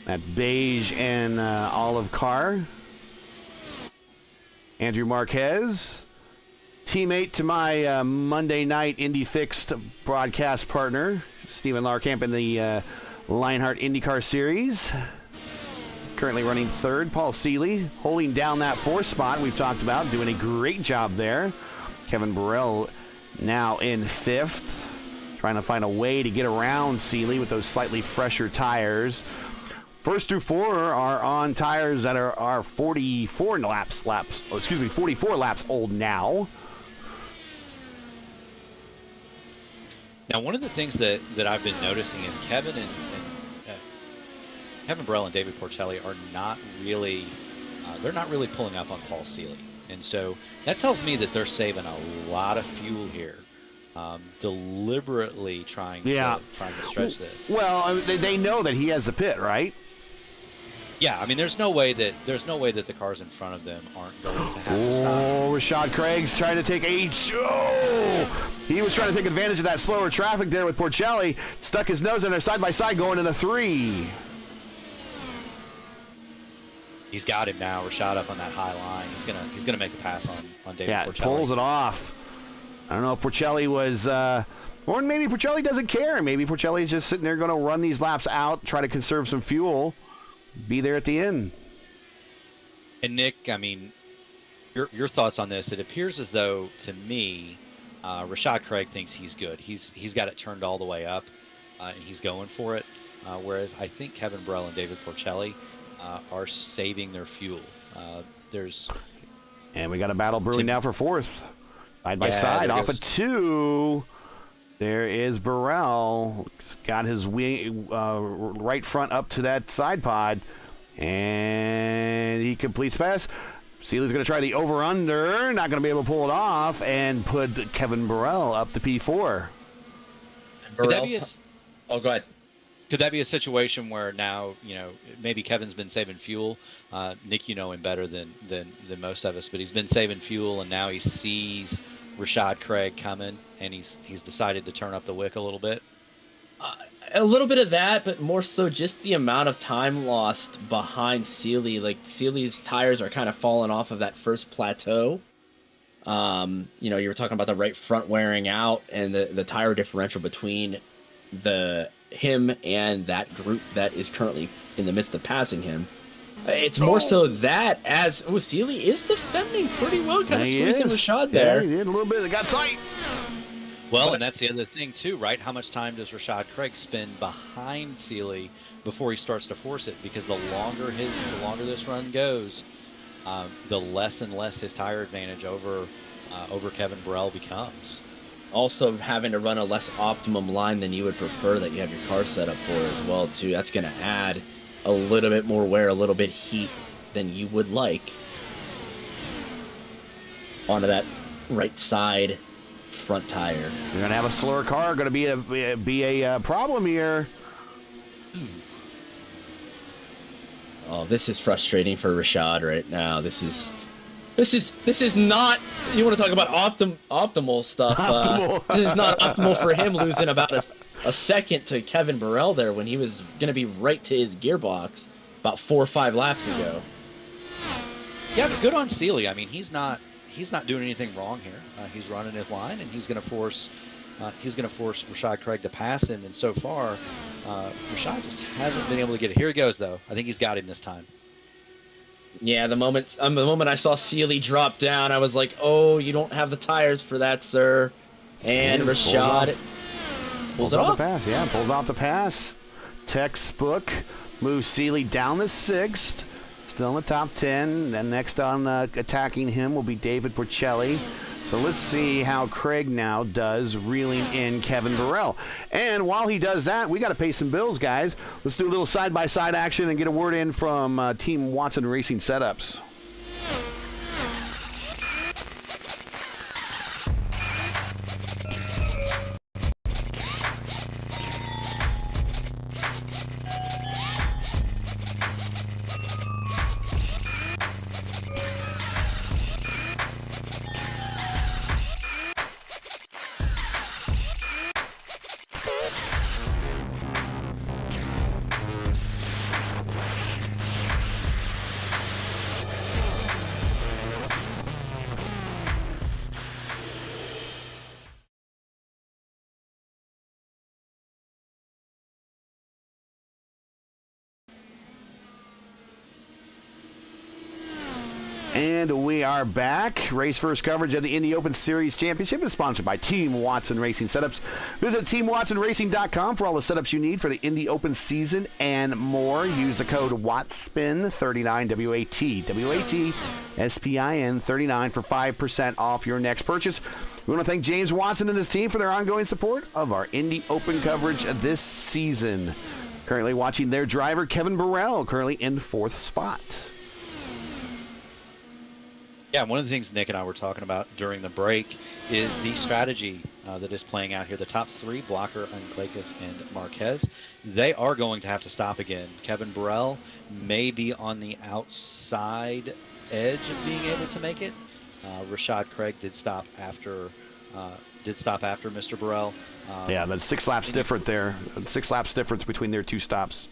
That beige and olive car. Andrew Marquez, teammate to my Monday night Indy Fixed broadcast partner, Stephen Larkamp in the Lionheart IndyCar Series. Currently running third. Paul Seeley holding down that 4th spot we've talked about, doing a great job there. Kevin Burrell now in 5th, trying to find a way to get around Seeley with those slightly fresher tires. First through 4 are on tires that are 44 laps old now. Now, one of the things that I've been noticing is Kevin Burrell and David Porcelli are not really pulling up on Paul Seeley. And so that tells me that they're saving a lot of fuel here, deliberately trying to stretch this. Well, they know that he has the pit, right? Yeah, I mean, there's no way that the cars in front of them aren't going to have to stop. Oh, Rashad Craig's trying to take he was trying to take advantage of that slower traffic there with Porcelli. Stuck his nose in there side by side going into 3. He's got him now. Rashad up on that high line. He's gonna make the pass on David Porcelli. Pulls it off. I don't know if Porcelli was, or maybe Porcelli doesn't care. Maybe Porcelli's just sitting there going to run these laps out, try to conserve some fuel, be there at the end. And Nick, I mean, your thoughts on this? It appears as though, to me, Rashad Craig thinks he's good. He's got it turned all the way up, and he's going for it. Whereas I think Kevin Burrell and David Porcelli are saving their fuel. And we got a battle brewing now for 4th. Side by side, off of 2. There is Burrell. He's got his wing, right front up to that side pod. And he completes pass. Seeley's going to try the over-under. Not going to be able to pull it off. And put Kevin Burrell up to P4. Could that be go ahead. Could that be a situation where now, maybe Kevin's been saving fuel? Nick, you know him better than most of us, but he's been saving fuel, and now he sees Rashad Craig coming, and he's decided to turn up the wick a little bit? A little bit of that, but more so just the amount of time lost behind Seeley. Like, Seeley's tires are kind of falling off of that first plateau. You were talking about the right front wearing out, and the tire differential between him and that group that is currently in the midst of passing him. It's more so that as Seeley is defending pretty well, kind of squeezing Rashad there. Yeah, he did a little bit. It got tight. Well, and that's the other thing too, right? How much time does Rashad Craig spend behind Seeley before he starts to force it? Because the longer this run goes, the less and less his tire advantage over Kevin Burrell becomes. also having to run a less optimum line than you would prefer that you have your car set up for as well too. That's going to add a little bit more wear, a little bit heat than you would like onto that right side front tire. You're going to have a slower car, going to be a problem here. Oh, this is frustrating for Rashad right now. This is not. You want to talk about optimal stuff? This is not optimal for him, losing about a second to Kevin Burrell there when he was going to be right to his gearbox about 4 or 5 laps ago. Yeah, but good on Seely. I mean, he's not doing anything wrong here. He's running his line, and he's going to force Rashad Craig to pass him. And so far, Rashad just hasn't been able to get it. Here he goes, though. I think he's got him this time. Yeah, the moment I saw Seely drop down, I was like, "Oh, you don't have the tires for that, sir." And Rashad pulls it off. The pass, yeah, pulls off the pass. Textbook moves Seely down the 6th. Still in the top 10. Then next on attacking him will be David Porcelli. So let's see how Craig now does reeling in Kevin Burrell. And while he does that, we got to pay some bills, guys. Let's do a little side-by-side action and get a word in from Team Watson Racing Setups. And we are back. Race first coverage of the Indy Open Series Championship is sponsored by Team Watson Racing Setups. Visit teamwatsonracing.com for all the setups you need for the Indy Open season and more. Use the code WATSPIN39, WATSPIN 39 for 5% off your next purchase. We want to thank James Watson and his team for their ongoing support of our Indy Open coverage this season. Currently watching their driver, Kevin Burrell, currently in 4th spot. Yeah, one of the things Nick and I were talking about during the break is the strategy that is playing out here. The top 3, Blocker, Unclakis, and Marquez, they are going to have to stop again. Kevin Burrell may be on the outside edge of being able to make it. Rashad Craig did stop after Mr. Burrell. Yeah, that's 6 laps different there. 6 laps difference between their 2 stops.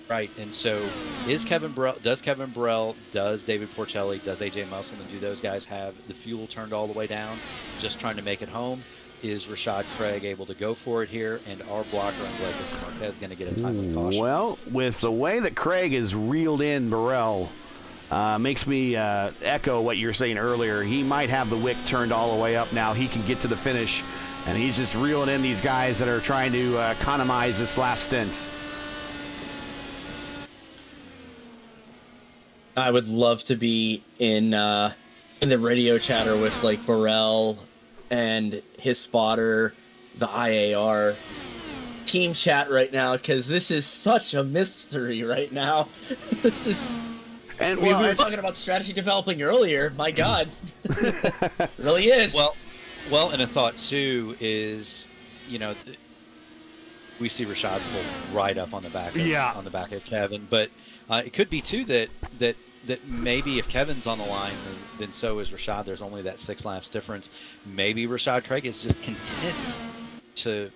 Right, and so does Kevin Burrell, does David Porcelli, does AJ Musselman, do those guys have the fuel turned all the way down, just trying to make it home? Is Rashad Craig able to go for it here, and are Blocker and Blakis and Marquez going to get a timely caution? Well, with the way that Craig has reeled in Burrell, makes me echo what you were saying earlier. He might have the wick turned all the way up now. He can get to the finish, and he's just reeling in these guys that are trying to economize this last stint. I would love to be in the radio chatter with like Burrell and his spotter, the IAR team chat right now, because this is such a mystery right now. This is, and we were talking about strategy developing earlier. My God, it really is. Well, and a thought too is, we see Rashad pull right up on the back of Kevin, but it could be too that maybe if Kevin's on the line, then so is Rashad. There's only that 6 laps difference. Maybe Rashad Craig is just content to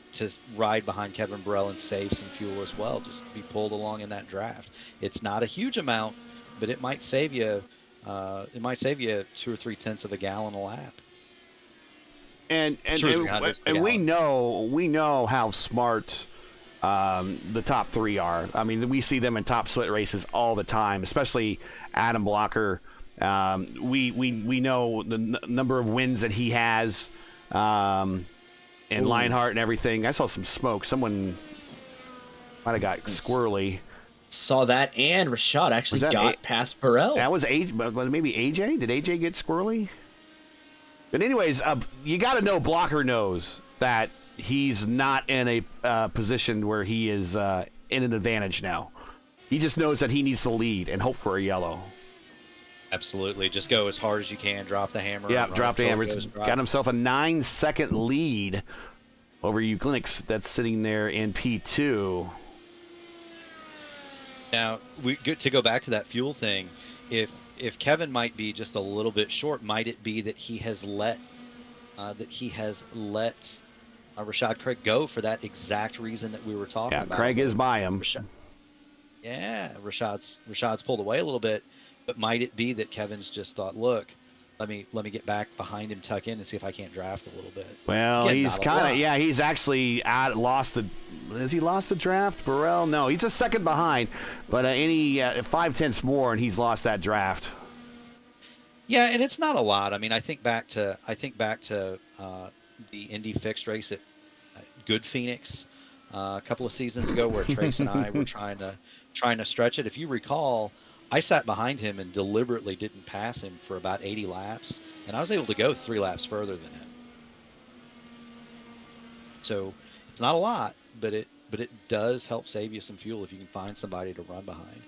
ride behind Kevin Burrell and save some fuel as well, just be pulled along in that draft. It's not a huge amount, but it might save you 2 or 3 tenths of a gallon a lap. And we know how smart the top 3 are. I mean, we see them in top split races all the time, especially Adam Blocker. We know the number of wins that he has, and Lionheart and everything. I saw some smoke. Someone might have got squirrely. Saw that, and Rashad actually got past Burrell. That was maybe AJ. Did AJ get squirrely? But anyways, you got to know Blocker knows that he's not in a position where he is in an advantage now. He just knows that he needs to lead and hope for a yellow. Absolutely. Just go as hard as you can. Drop the hammer. Yeah, drop the hammer. He's got himself a 9-second lead over Ugliniks that's sitting there in P2. Now, we get to go back to that fuel thing. If Kevin might be just a little bit short, might it be that he has let Rashad Craig go for that exact reason that we were talking about? Yeah, Craig is by him. Rashad's pulled away a little bit, but might it be that Kevin's just thought, look, let me get back behind him, tuck in, and see if I can't draft a little bit. Well, again, he's kind of he's actually lost the. Has he lost the draft, Burrell? No, he's a second behind, but any 5/10 more, and he's lost that draft. Yeah, and it's not a lot. I mean, I think back to the Indy fixed race at Good Phoenix a couple of seasons ago, where Trace and I were trying to stretch it. If you recall, I sat behind him and deliberately didn't pass him for about 80 laps, and I was able to go 3 laps further than him. So it's not a lot, but it does help save you some fuel if you can find somebody to run behind.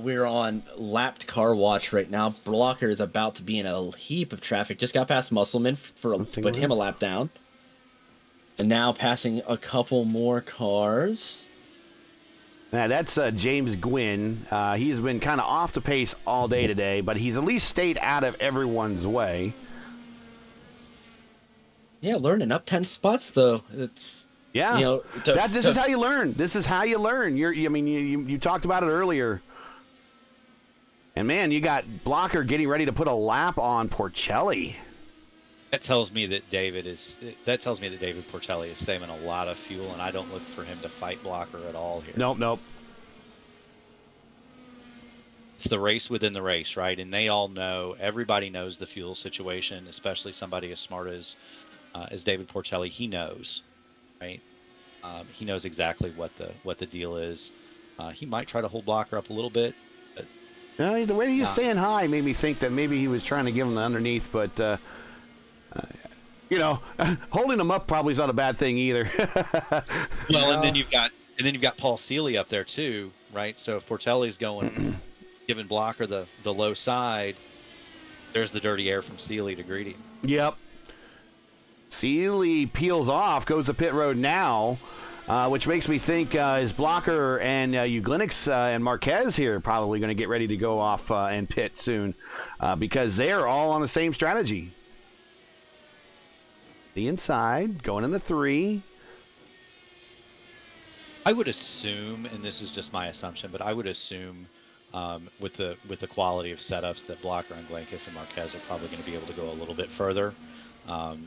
We're on lapped car watch right now. Blocker is about to be in a heap of traffic. Just got past Musselman to put him a lap down. And now passing a couple more cars. Now, that's James Gwynn. He's been kind of off the pace all day today, but he's at least stayed out of everyone's way. Yeah, learning up 10 spots, though. It's... Yeah, you know, this is how you learn. This is how you learn. You talked about it earlier. And man, you got Blocker getting ready to put a lap on Porcelli. That tells me that David Porcelli is saving a lot of fuel, and I don't look for him to fight Blocker at all here. Nope. It's the race within the race, right? And they all know. Everybody knows the fuel situation, especially somebody as smart as David Porcelli. He knows, right? He knows exactly what the deal is. He might try to hold Blocker up a little bit. But, the way he was saying hi made me think that maybe he was trying to give him the underneath, but holding him up probably is not a bad thing either. Well, and then you've got Paul Seeley up there too, right? So if Porcelli's going, giving Blocker the low side, there's the dirty air from Seeley to greet him. Yep. Seeley peels off, goes to pit road now, which makes me think is Blocker and Ugliniks and Marquez here probably going to get ready to go off and pit soon because they're all on the same strategy. The inside, going in the 3. I would assume, and this is just my assumption, but I would assume with the quality of setups that Blocker and Glenkus and Marquez are probably going to be able to go a little bit further. But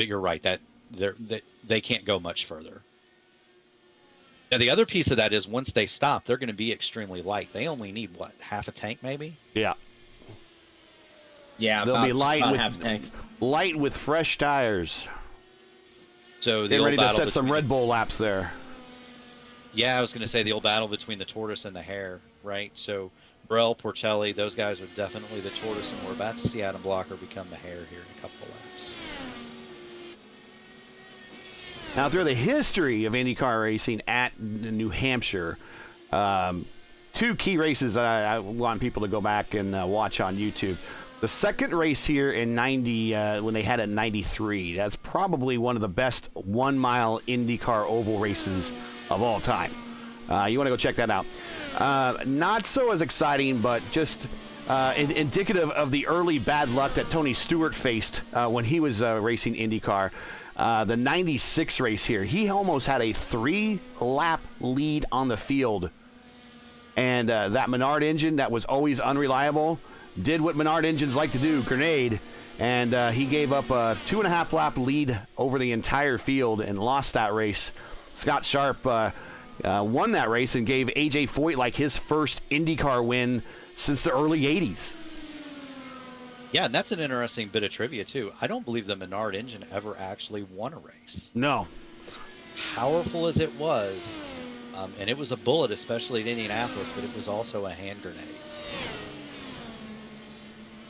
you're right, that they can't go much further. Now, the other piece of that is once they stop, they're going to be extremely light. They only need, half a tank maybe? Yeah. Yeah, they'll be light about with half tank. Light with fresh tires. So they're ready to set some Red Bull laps there. Yeah, I was going to say the old battle between the tortoise and the hare, right? So Burrell, Porcelli, those guys are definitely the tortoise, and we're about to see Adam Blocker become the hare here in a couple of laps. Now, through the history of IndyCar racing at New Hampshire, 2 key races that I want people to go back and watch on YouTube. The second race here in 90, when they had it in 93, that's probably one of the best 1-mile IndyCar oval races of all time. You want to go check that out. Not so as exciting, but just indicative of the early bad luck that Tony Stewart faced when he was racing IndyCar. The 96 race here, he almost had a 3-lap lead on the field. And that Menard engine that was always unreliable did what Menard engines like to do, grenade. And he gave up a 2.5-lap lead over the entire field and lost that race. Scott Sharp won that race and gave A.J. Foyt like his first IndyCar win since the early 80s. Yeah, and that's an interesting bit of trivia, too. I don't believe the Menard engine ever actually won a race. No. As powerful as it was, and it was a bullet, especially at Indianapolis, but it was also a hand grenade.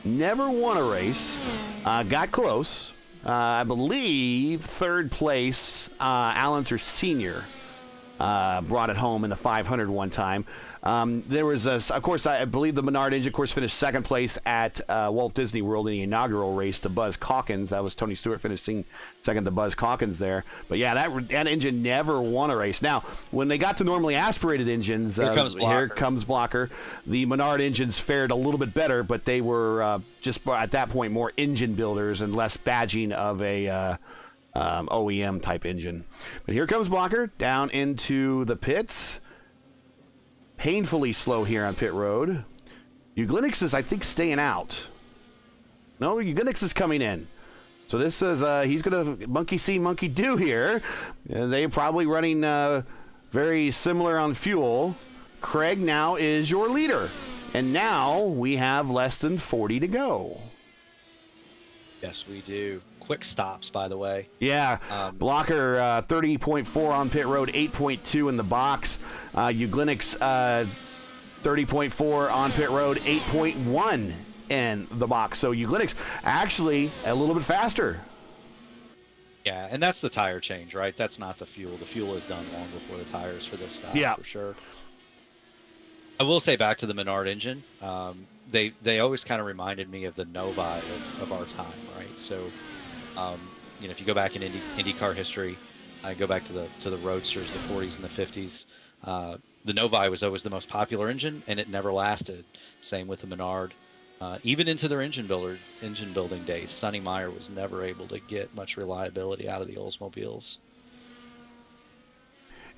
never won a race. Got close. I believe third place, Allenser Sr. Brought it home in the 500 one time. There was, of course, I believe the Menard engine, of course, finished second place at Walt Disney World in the inaugural race to Buzz Calkins. That was Tony Stewart finishing second to Buzz Calkins there. But yeah, that engine never won a race. Now, when they got to normally aspirated engines, here comes Blocker. The Menard engines fared a little bit better, but they were just at that point more engine builders and less badging of a OEM type engine. But here comes Blocker down into the pits. Painfully slow here on pit road. Uglinix is, I think, staying out. No, Uglinix is coming in. So this is, he's going to monkey see, monkey do here. They're probably running very similar on fuel. Craig now is your leader. And now we have less than 40 to go. Yes, we do. Quick stops, by the way. Yeah, Blocker 30.4 on pit road, 8.2 in the box. Uglinix 30.4 on pit road, 8.1 in the box. So Uglinix actually a little bit faster. Yeah, and that's the tire change, right? That's not the fuel. The fuel is done long before the tires for this stop, for sure. I will say back to the Menard engine, they always kind of reminded me of the Novi of our time, right? So, you know, if you go back in IndyCar history, I go back to the Roadsters, the 40s and the 50s. The Novi was always the most popular engine, and it never lasted. Same with the Menard. Even into their engine building days, Sonny Meyer was never able to get much reliability out of the Oldsmobiles.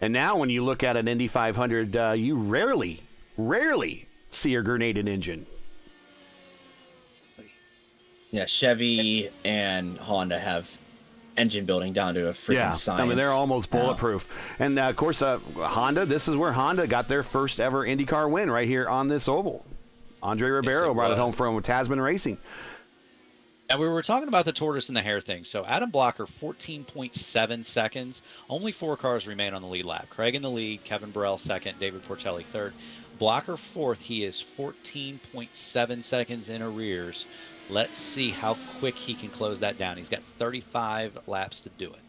And now when you look at an Indy 500, you rarely see a grenaded engine. Yeah, Chevy and Honda have engine building down to a freaking science. I mean, they're almost bulletproof. And, of course, Honda, this is where Honda got their first ever IndyCar win right here on this oval. Andre Ribeiro brought it home from Tasman Racing. Now, we were talking about the tortoise and the hare thing. So Adam Blocker, 14.7 seconds. Only 4 cars remain on the lead lap. Craig in the lead, Kevin Burrell second, David Porcelli third. Blocker fourth. He is 14.7 seconds in arrears. Let's see how quick he can close that down. He's got 35 laps to do it.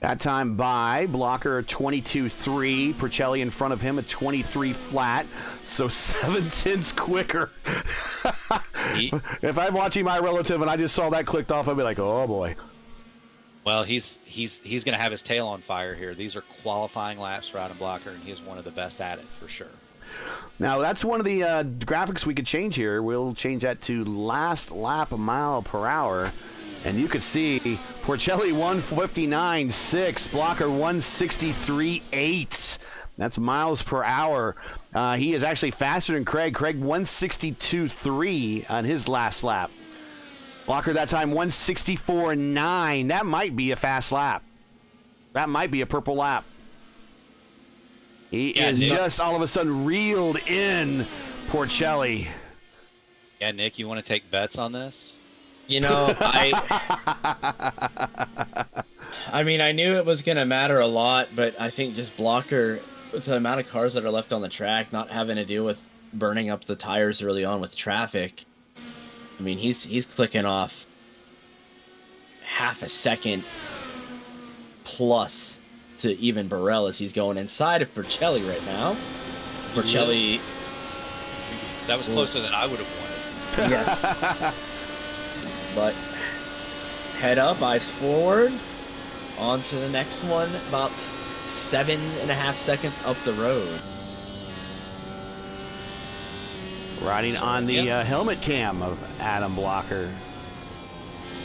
That time by Blocker 22.3, Porcelli in front of him at 23 flat, so 7/10 quicker. If I'm watching My Relative and I just saw that clicked off, I'd be like, oh boy. Well, he's going to have his tail on fire here. These are qualifying laps for Adam Blocker, and he is one of the best at it for sure. Now, that's one of the graphics we could change here. We'll change that to last lap mile per hour. And you could see Porcelli 159.6, Blocker 163.8. That's miles per hour. He is actually faster than Craig. Craig 162.3 on his last lap. Blocker that time 164.9. That might be a fast lap. That might be a purple lap. He is just all of a sudden reeled in Porcelli. Yeah, Nick, you want to take bets on this? You know, I mean, I knew it was going to matter a lot, but I think just Blocker, with the amount of cars that are left on the track, not having to deal with burning up the tires early on with traffic, I mean, he's clicking off half a second plus to even Burrell as he's going inside of Porcelli right now. Porcelli... That was closer than I would have wanted. Yes. But head up, eyes forward, on to the next one, about 7.5 seconds up the road. Riding on the helmet cam of Adam Blocker.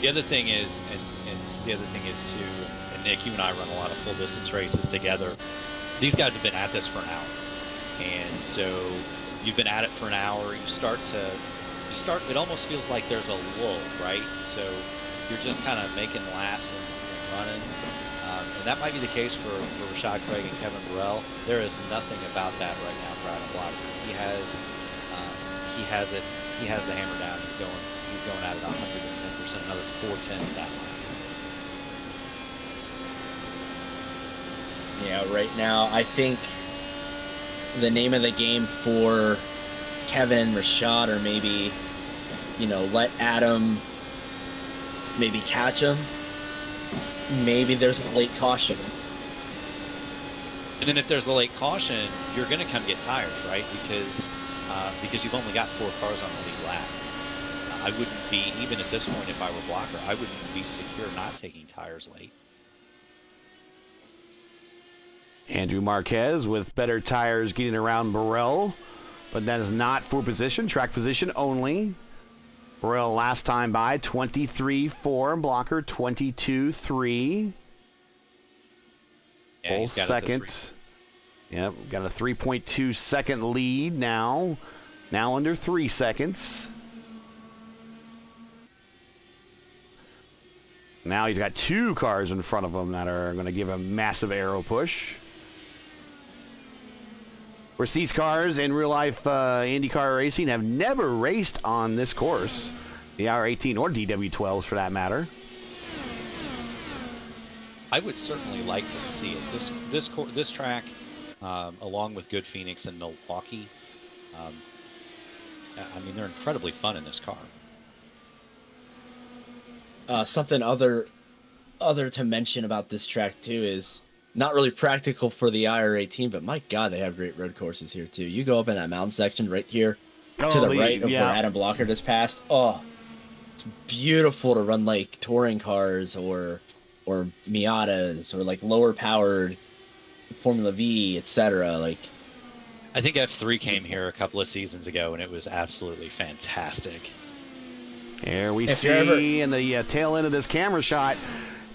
The other thing is, and the other thing is too, and Nick, you and I run a lot of full distance races together. These guys have been at this for an hour. And so you've been at it for an hour, it almost feels like there's a lull, right? So you're just kind of making laps and running. And that might be the case for Rashad Craig and Kevin Burrell. There is nothing about that right now for Adam Blocker. He has it. He has the hammer down. He's going at it 110%, another 4/10 that line. Yeah, right now, I think the name of the game for Kevin and Rashad, or maybe let Adam maybe catch him. Maybe there's a late caution. And then if there's a late caution, you're going to come get tires, right? Because you've only got 4 cars on the lead lap. I wouldn't be, even at this point, if I were blocker, I wouldn't be secure not taking tires late. Andrew Marquez with better tires getting around Burrell, but that is not for position, track position only. Burrell last time by 23.4, Blocker 22.3. Yeah, Full second. Yep, got a 3.2 second lead now. Now under 3 seconds. Now he's got 2 cars in front of him that are going to give him massive aero push. Where these cars in real life IndyCar racing have never raced on this course, the IR18 or DW12s for that matter. I would certainly like to see it. This track, along with Good Phoenix and Milwaukee, I mean, they're incredibly fun in this car. Something other to mention about this track too is not really practical for the IR18, but my God, they have great road courses here too. You go up in that mountain section right here to the right of where Adam Blocker just passed. Oh, it's beautiful to run like touring cars or Miatas or like lower powered Formula V, etc. Like, I think F3 came here a couple of seasons ago, and it was absolutely fantastic. Here we see in the tail end of this camera shot,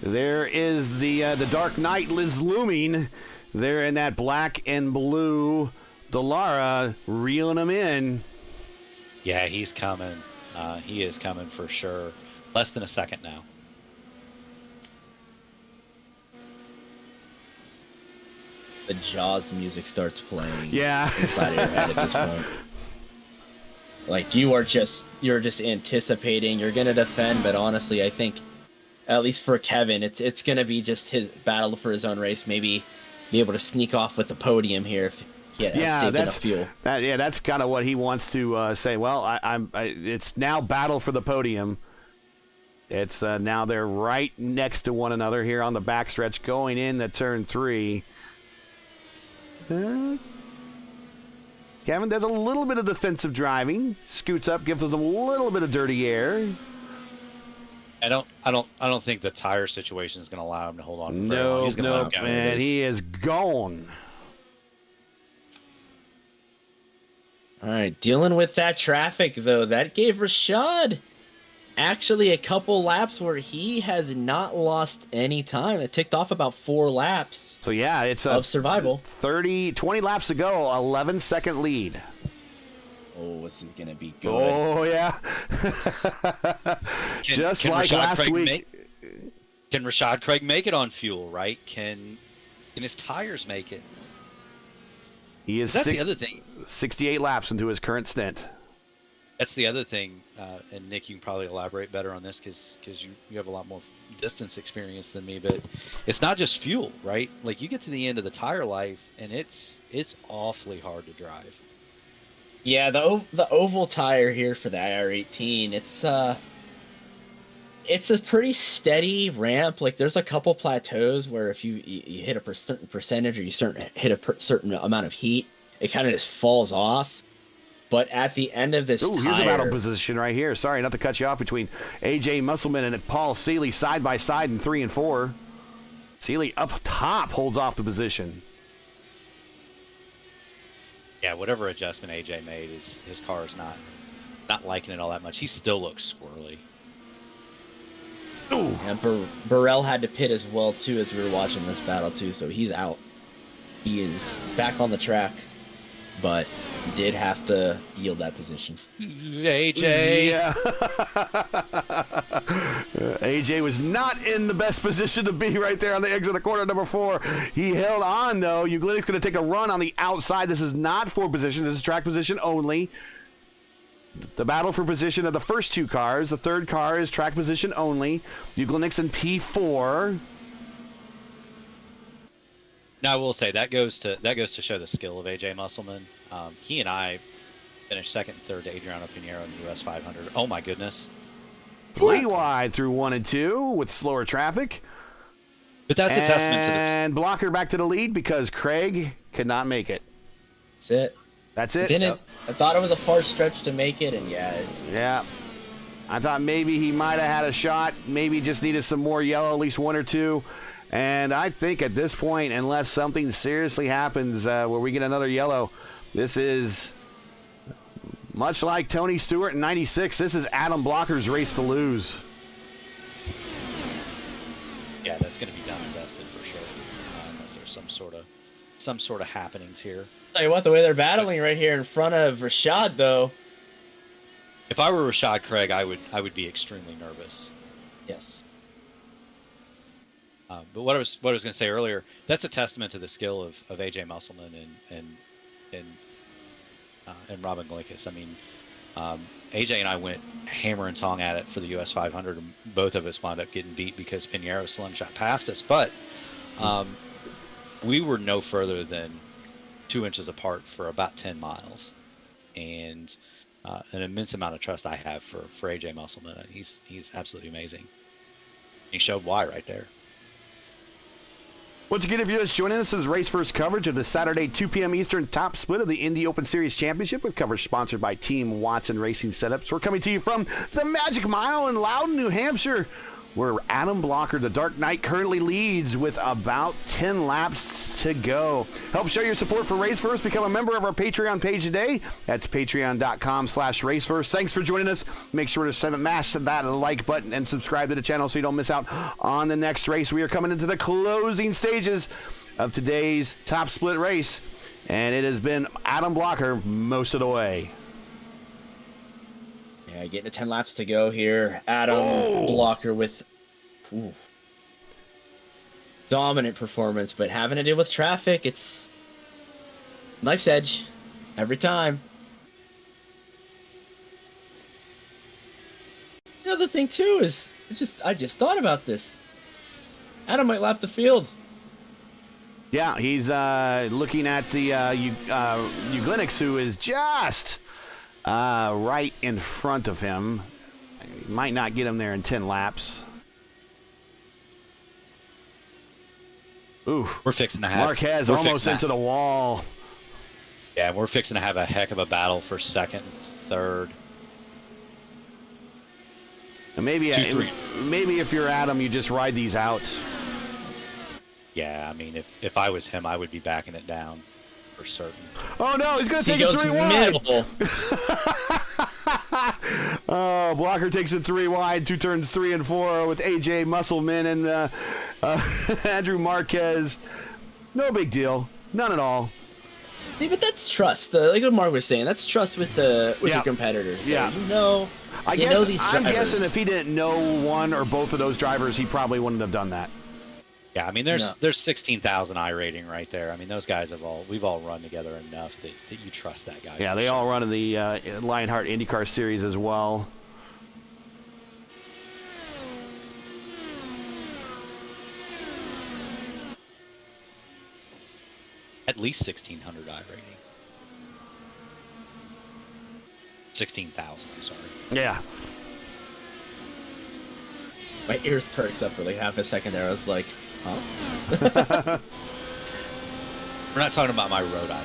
there is the Dark Knight is looming there in that black and blue Dallara, reeling him in. Yeah, he's coming. He is coming for sure. Less than a second now. The Jaws music starts playing. Yeah. Inside of your head at this point. Like you're just anticipating. You're gonna defend, but honestly, I think, at least for Kevin, it's gonna be just his battle for his own race. Maybe be able to sneak off with the podium here if he has saved enough fuel. That's kind of what he wants to say. Well, it's now battle for the podium. It's now they're right next to one another here on the backstretch going into turn 3. Kevin does a little bit of defensive driving, scoots up, gives them a little bit of dirty air. I don't think the tire situation is going to allow him to hold on for very long. He's going to let him go. Man, he is gone. All right, dealing with that traffic though, that gave Rashad actually a couple laps where he has not lost any time. It ticked off about 4 laps. So yeah, it's of survival. 20 laps ago, 11-second lead. Oh, this is gonna be good. Oh yeah. Just like last week. Can Rashad Craig make it on fuel? Right? Can his tires make it? He is. That's the other thing. 68 laps into his current stint. That's the other thing, and Nick, you can probably elaborate better on this because you have a lot more distance experience than me. But it's not just fuel, right? Like you get to the end of the tire life, and it's awfully hard to drive. Yeah, the oval tire here for the IR18, it's a pretty steady ramp. Like there's a couple plateaus where if you hit a certain percentage or you hit a certain amount of heat, it kind of just falls off. But at the end of this tire... Here's a battle position right here. Sorry, not to cut you off, between A.J. Musselman and Paul Seeley side by side in 3 and 4. Seeley up top holds off the position. Yeah, whatever adjustment A.J. made, his car is not liking it all that much. He still looks squirrely. Ooh. And Burrell had to pit as well, too, as we were watching this battle, too. So he's out. He is back on the track, but did have to yield that position. AJ. Yeah. AJ was not in the best position to be right there on the exit of corner number 4. He held on, though. Uglin's going to take a run on the outside. This is not for position. This is track position only. The battle for position of the first 2 cars. The third car is track position only. Uglin's in P4. Now I will say that goes to show the skill of AJ Musselman. He and I Finished second and third to Adriano Pinheiro in the US 500. Oh my goodness. 3 wide through 1 and 2 with slower traffic. But that's a testament to this. And Blocker back to the lead because Craig could not make it. That's it. That's it. Didn't. I thought it was a far stretch to make it, and yeah. Yeah. I thought maybe he might have had a shot. Maybe just needed some more yellow, at least 1 or 2. And I think at this point, unless something seriously happens where we get another yellow, this is much like Tony Stewart in '96. This is Adam Blocker's race to lose. Yeah, that's going to be done and dusted for sure, unless there's some sort of happenings here. Tell you what, the way they're battling right here in front of Rashad, though. If I were Rashad Craig, I would be extremely nervous. Yes. But what I was going to say earlier, that's a testament to the skill of AJ Musselman and Robin Glinkus. I mean, AJ and I went hammer and tong at it for the US 500, and both of us wound up getting beat because Pinheiro slingshot past us. But we were no further than 2 inches apart for about 10 miles, and an immense amount of trust I have for AJ Musselman. He's absolutely amazing. He showed why right there. Once again, if you're just joining us, this is Race First coverage of the Saturday 2 p.m. Eastern top split of the Indy Open Series Championship, with coverage sponsored by Team Watson Racing Setups. We're coming to you from the Magic Mile in Loudon, New Hampshire, where Adam Blocker, the Dark Knight, currently leads with about 10 laps to go. Help show your support for Race First. Become a member of our Patreon page today. That's patreon.com/racefirst. Thanks for joining us. Make sure to smash that like button and subscribe to the channel so you don't miss out on the next race. We are coming into the closing stages of today's top split race, and it has been Adam Blocker most of the way. Yeah, getting to 10 laps to go here. Adam Blocker with dominant performance, but having to deal with traffic, it's knife's edge every time. Another thing too is I just thought about this. Adam might lap the field. Yeah, he's looking at the Euglenix, who is just right in front of him. He might not get him there in 10 laps. Ooh, We're fixing to have Marquez almost into the wall. Yeah, we're fixing to have a heck of a battle for second and third. And maybe if you're Adam, you just ride these out. Yeah, I mean, if I was him, I would be backing it down for certain. Oh no, he's going to take it 3 wide. Oh, Blocker takes it 3 wide, 2 turns 3 and 4 with AJ Musselman and Andrew Marquez. No big deal, none at all. See, but that's trust. Like what Mark was saying, that's trust with your competitors. Yeah, I'm guessing if he didn't know one or both of those drivers, he probably wouldn't have done that. Yeah, I mean, there's 16,000 I rating right there. I mean, those guys we've all run together enough that you trust that guy. Yeah, they all run in the Lionheart IndyCar Series as well. At least 1,600 I rating. 16,000, I'm sorry. Yeah. My ears perked up for like half a second there. I was like, huh? We're not talking about my road I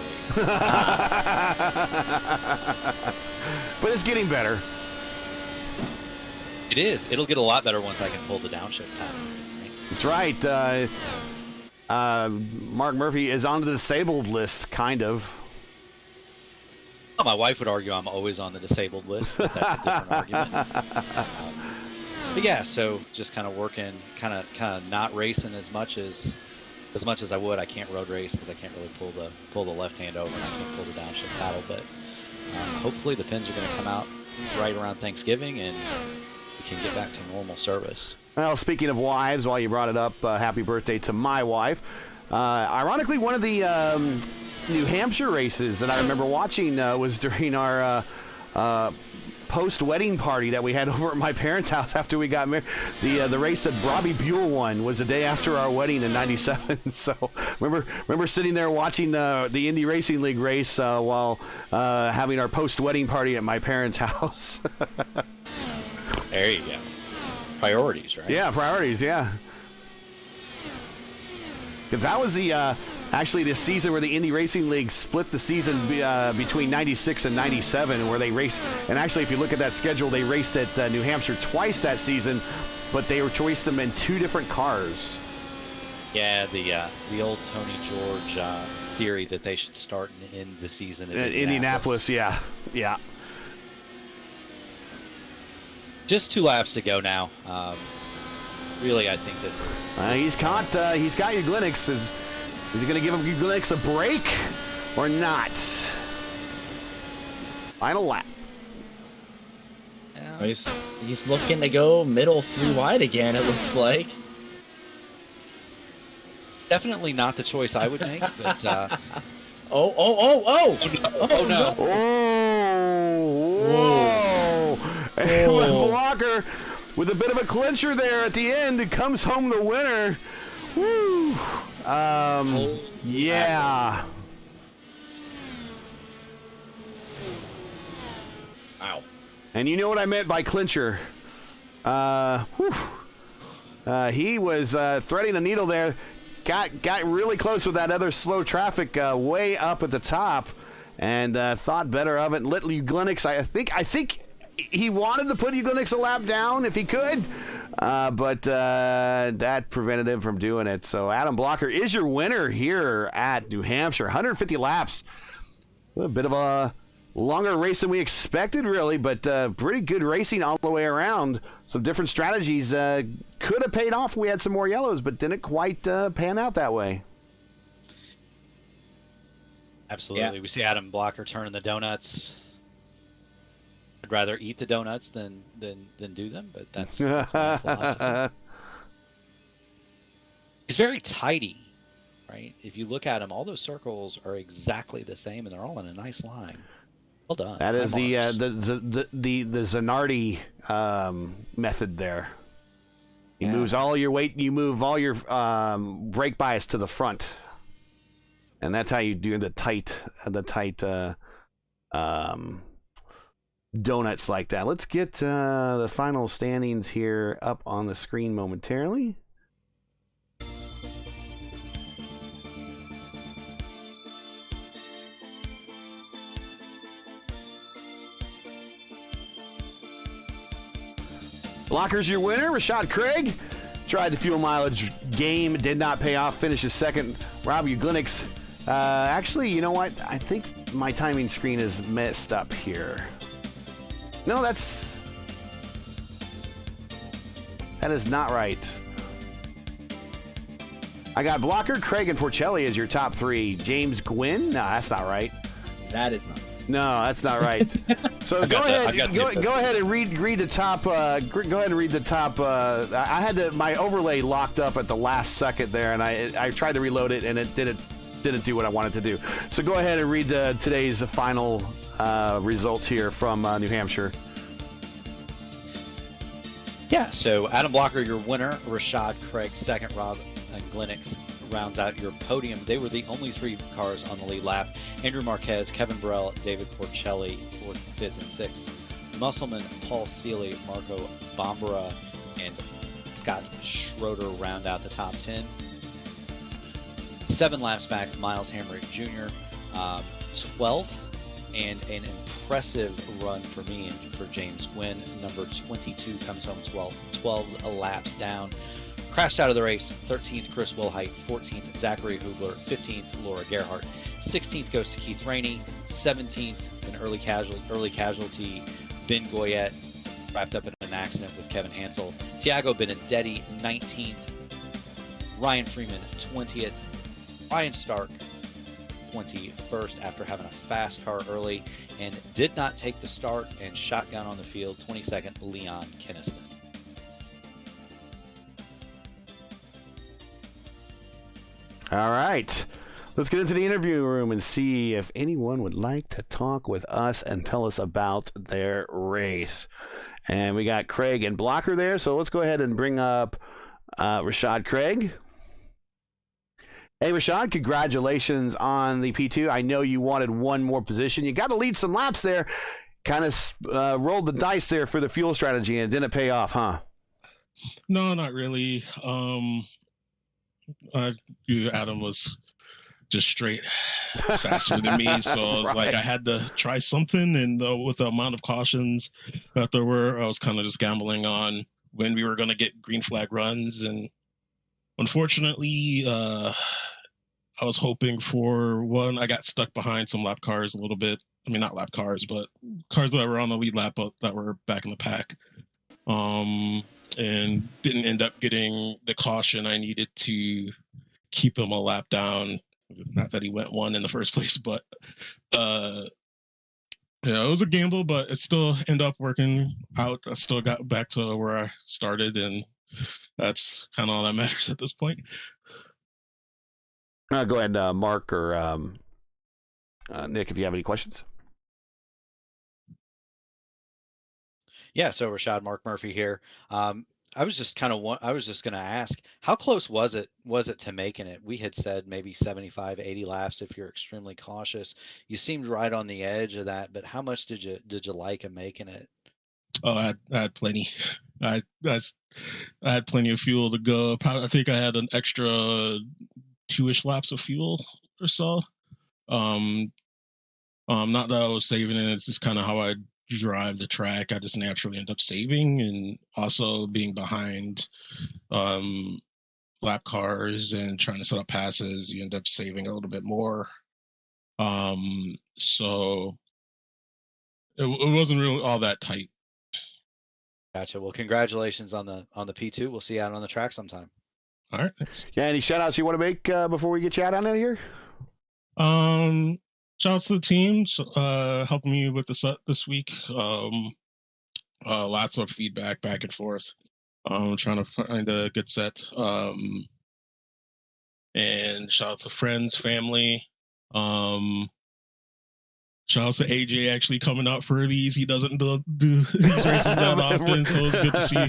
rating. But it's getting better. It is. It'll get a lot better once I can pull the downshift pattern. Right? That's right. Mark Murphy is on the disabled list, kind of. Well, my wife would argue I'm always on the disabled list, but that's a different argument. But yeah, so just kind of working, kind of not racing as much as I would. I can't road race because I can't really pull the left hand over, and I can't pull the downshift paddle. But hopefully the pins are going to come out right around Thanksgiving, and we can get back to normal service. Well, speaking of wives, while you brought it up, happy birthday to my wife. Ironically, one of the New Hampshire races that I remember watching was during our post-wedding party that we had over at my parents' house after we got married. The race that Robbie Buell won was the day after our wedding in '97. So remember sitting there watching the Indy Racing League race while having our post-wedding party at my parents' house. There you go. Priorities, right? Yeah, priorities. Yeah. Because that was the actually the season where the Indy Racing League split the season between '96 and '97, where they raced. And actually, if you look at that schedule, they raced at New Hampshire twice that season, but they choiced them in 2 different cars. Yeah, the old Tony George theory that they should start in the season in Indianapolis. Yeah. Just 2 laps to go now. Really, I think this is. He's got Uglinix. Is he going to give Uglinix a break or not? Final lap. He's looking to go middle 3 wide again, it looks like. Definitely not the choice I would make, but. Oh no! Whoa! And Blocker with a bit of a clincher there at the end. It comes home the winner. Woo! Yeah. Wow. And you know what I meant by clincher. He was threading the needle there. Got really close with that other slow traffic way up at the top, and thought better of it. And let Uglinix. I think he wanted to put Uglinix a lap down if he could, but that prevented him from doing it. So Adam Blocker is your winner here at New Hampshire. 150 laps. A bit of a longer race than we expected, really, but pretty good racing all the way around. Some different strategies could have paid off if we had some more yellows, but didn't quite pan out that way. Absolutely. Yeah. We see Adam Blocker turning the donuts. I'd rather eat the donuts than do them, but that's my philosophy. He's very tidy, right? If you look at him, all those circles are exactly the same, and they're all in a nice line. Well done. That is the Zanardi method there. You moves all your weight. You move all your brake bias to the front, and that's how you do the tight donuts like that. Let's get the final standings here up on the screen momentarily. Blocker's your winner. Rashad Craig tried the fuel mileage game, did not pay off, finishes second. Rob Uglinix. Actually, you know what? I think my timing screen is messed up here. No, that is not right. I got Blocker, Craig, and Porcelli as your top 3. James Gwynn? No, that's not right. That is not. No, that's not right. So go ahead and read the top. Go ahead and read the top. I had my overlay locked up at the last second there, and I tried to reload it, and it didn't do what I wanted to do. So go ahead and read today's final results here from New Hampshire. Yeah. So Adam Blocker, your winner. Rashad Craig, second. Rob Uglinix rounds out your podium. They were the only 3 cars on the lead lap. Andrew Marquez, Kevin Burrell, David Porcelli, 4th, 5th, and 6th. Musselman, Paul Seeley, Marco Bambara, and Scott Schroeder round out the top 10. 7 laps back, Miles Hamrick Jr., 12th, and an impressive run for me and for James Gwynn. Number 22 comes home 12th, 12 laps down. Crashed out of the race, 13th, Chris Wilhite, 14th, Zachary Hubler, 15th, Laura Gerhart, 16th goes to Keith Rainey, 17th, an early casualty, Ben Goyette, wrapped up in an accident with Kevin Hansel, Tiago Benedetti, 19th, Ryan Freeman, 20th, Ryan Stark, 21st after having a fast car early, and did not take the start and shotgun on the field, 22nd, Leon Kinniston. All right. Let's get into the interview room and see if anyone would like to talk with us and tell us about their race. And we got Craig and Blocker there, so let's go ahead and bring up Rashad Craig. Hey, Rashad, congratulations on the P2. I know you wanted one more position. You got to lead some laps there. Kind of rolled the dice there for the fuel strategy, and it didn't pay off, huh? No, not really. Adam was just straight faster than me, so I was Right. like, I had to try something. And with the amount of cautions that there were, I was kind of just gambling on when we were going to get green flag runs. And unfortunately, I was hoping for one. I got stuck behind some lap cars a little bit. I mean, not lap cars, but cars that were on the lead lap that were back in the pack. And didn't end up getting the caution I needed to keep him a lap down. Not that he went one in the first place, but it was a gamble, but it still ended up working out. I still got back to where I started, and that's kind of all that matters at this point. Go ahead, Mark or Nick, if you have any questions. Yeah, so Rashad, Mark Murphy here. I was just going to ask, how close was it to making it? We had said maybe 75, 80 laps if you're extremely cautious. You seemed right on the edge of that, but how much did you like in making it? Oh, I had plenty. I had plenty of fuel to go. I think I had an extra 2-ish laps of fuel or so. Not that I was saving it. It's just kind of how I drive the track. I just naturally end up saving, and also being behind lap cars and trying to set up passes, you end up saving a little bit more. So it wasn't really all that tight. Gotcha. Well, congratulations on the P2. We'll see you out on the track sometime. All right, thanks. Yeah, any shout outs you want to make before we get you out of here? Shout out to the teams helping me with the set this week. Lots of feedback back and forth. Trying to find a good set. And shout out to friends, family. Shout out to AJ actually coming out for these. He doesn't do these races that often, so it's good to see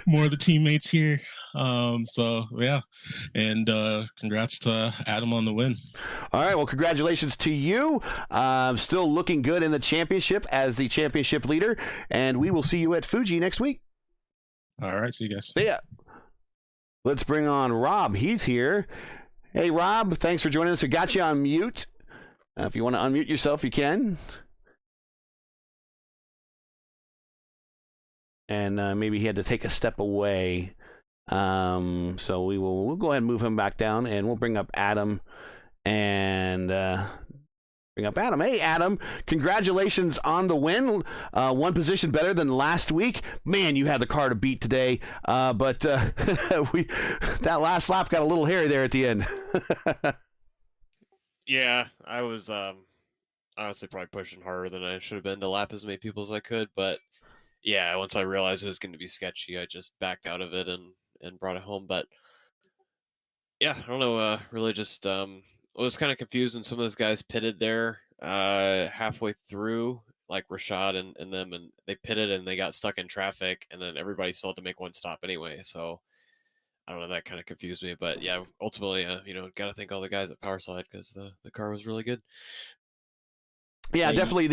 more of the teammates here. So yeah, and congrats to Adam on the win. All right, well, congratulations to you. Still looking good in the championship as the championship leader, and we will see you at Fuji next week. All right, see you guys. See ya. Let's bring on Rob. He's here. Hey, Rob, thanks for joining us. We got you on mute. If you want to unmute yourself, you can. And maybe he had to take a step away. So we'll go ahead and move him back down, and we'll bring up Adam and bring up Adam. Hey, Adam, congratulations on the win. One position better than last week. Man, you had the car to beat today. But that last lap got a little hairy there at the end. Yeah, I was honestly probably pushing harder than I should have been to lap as many people as I could. But yeah, once I realized it was going to be sketchy, I just backed out of it and brought it home. But yeah, I don't know. Really just I was kind of confused when some of those guys pitted there halfway through, like Rashad and them, and they pitted and they got stuck in traffic, and then everybody still had to make one stop anyway. So I don't know, that kind of confused me, but yeah, ultimately, got to thank all the guys at Powerslide because the car was really good. Yeah, definitely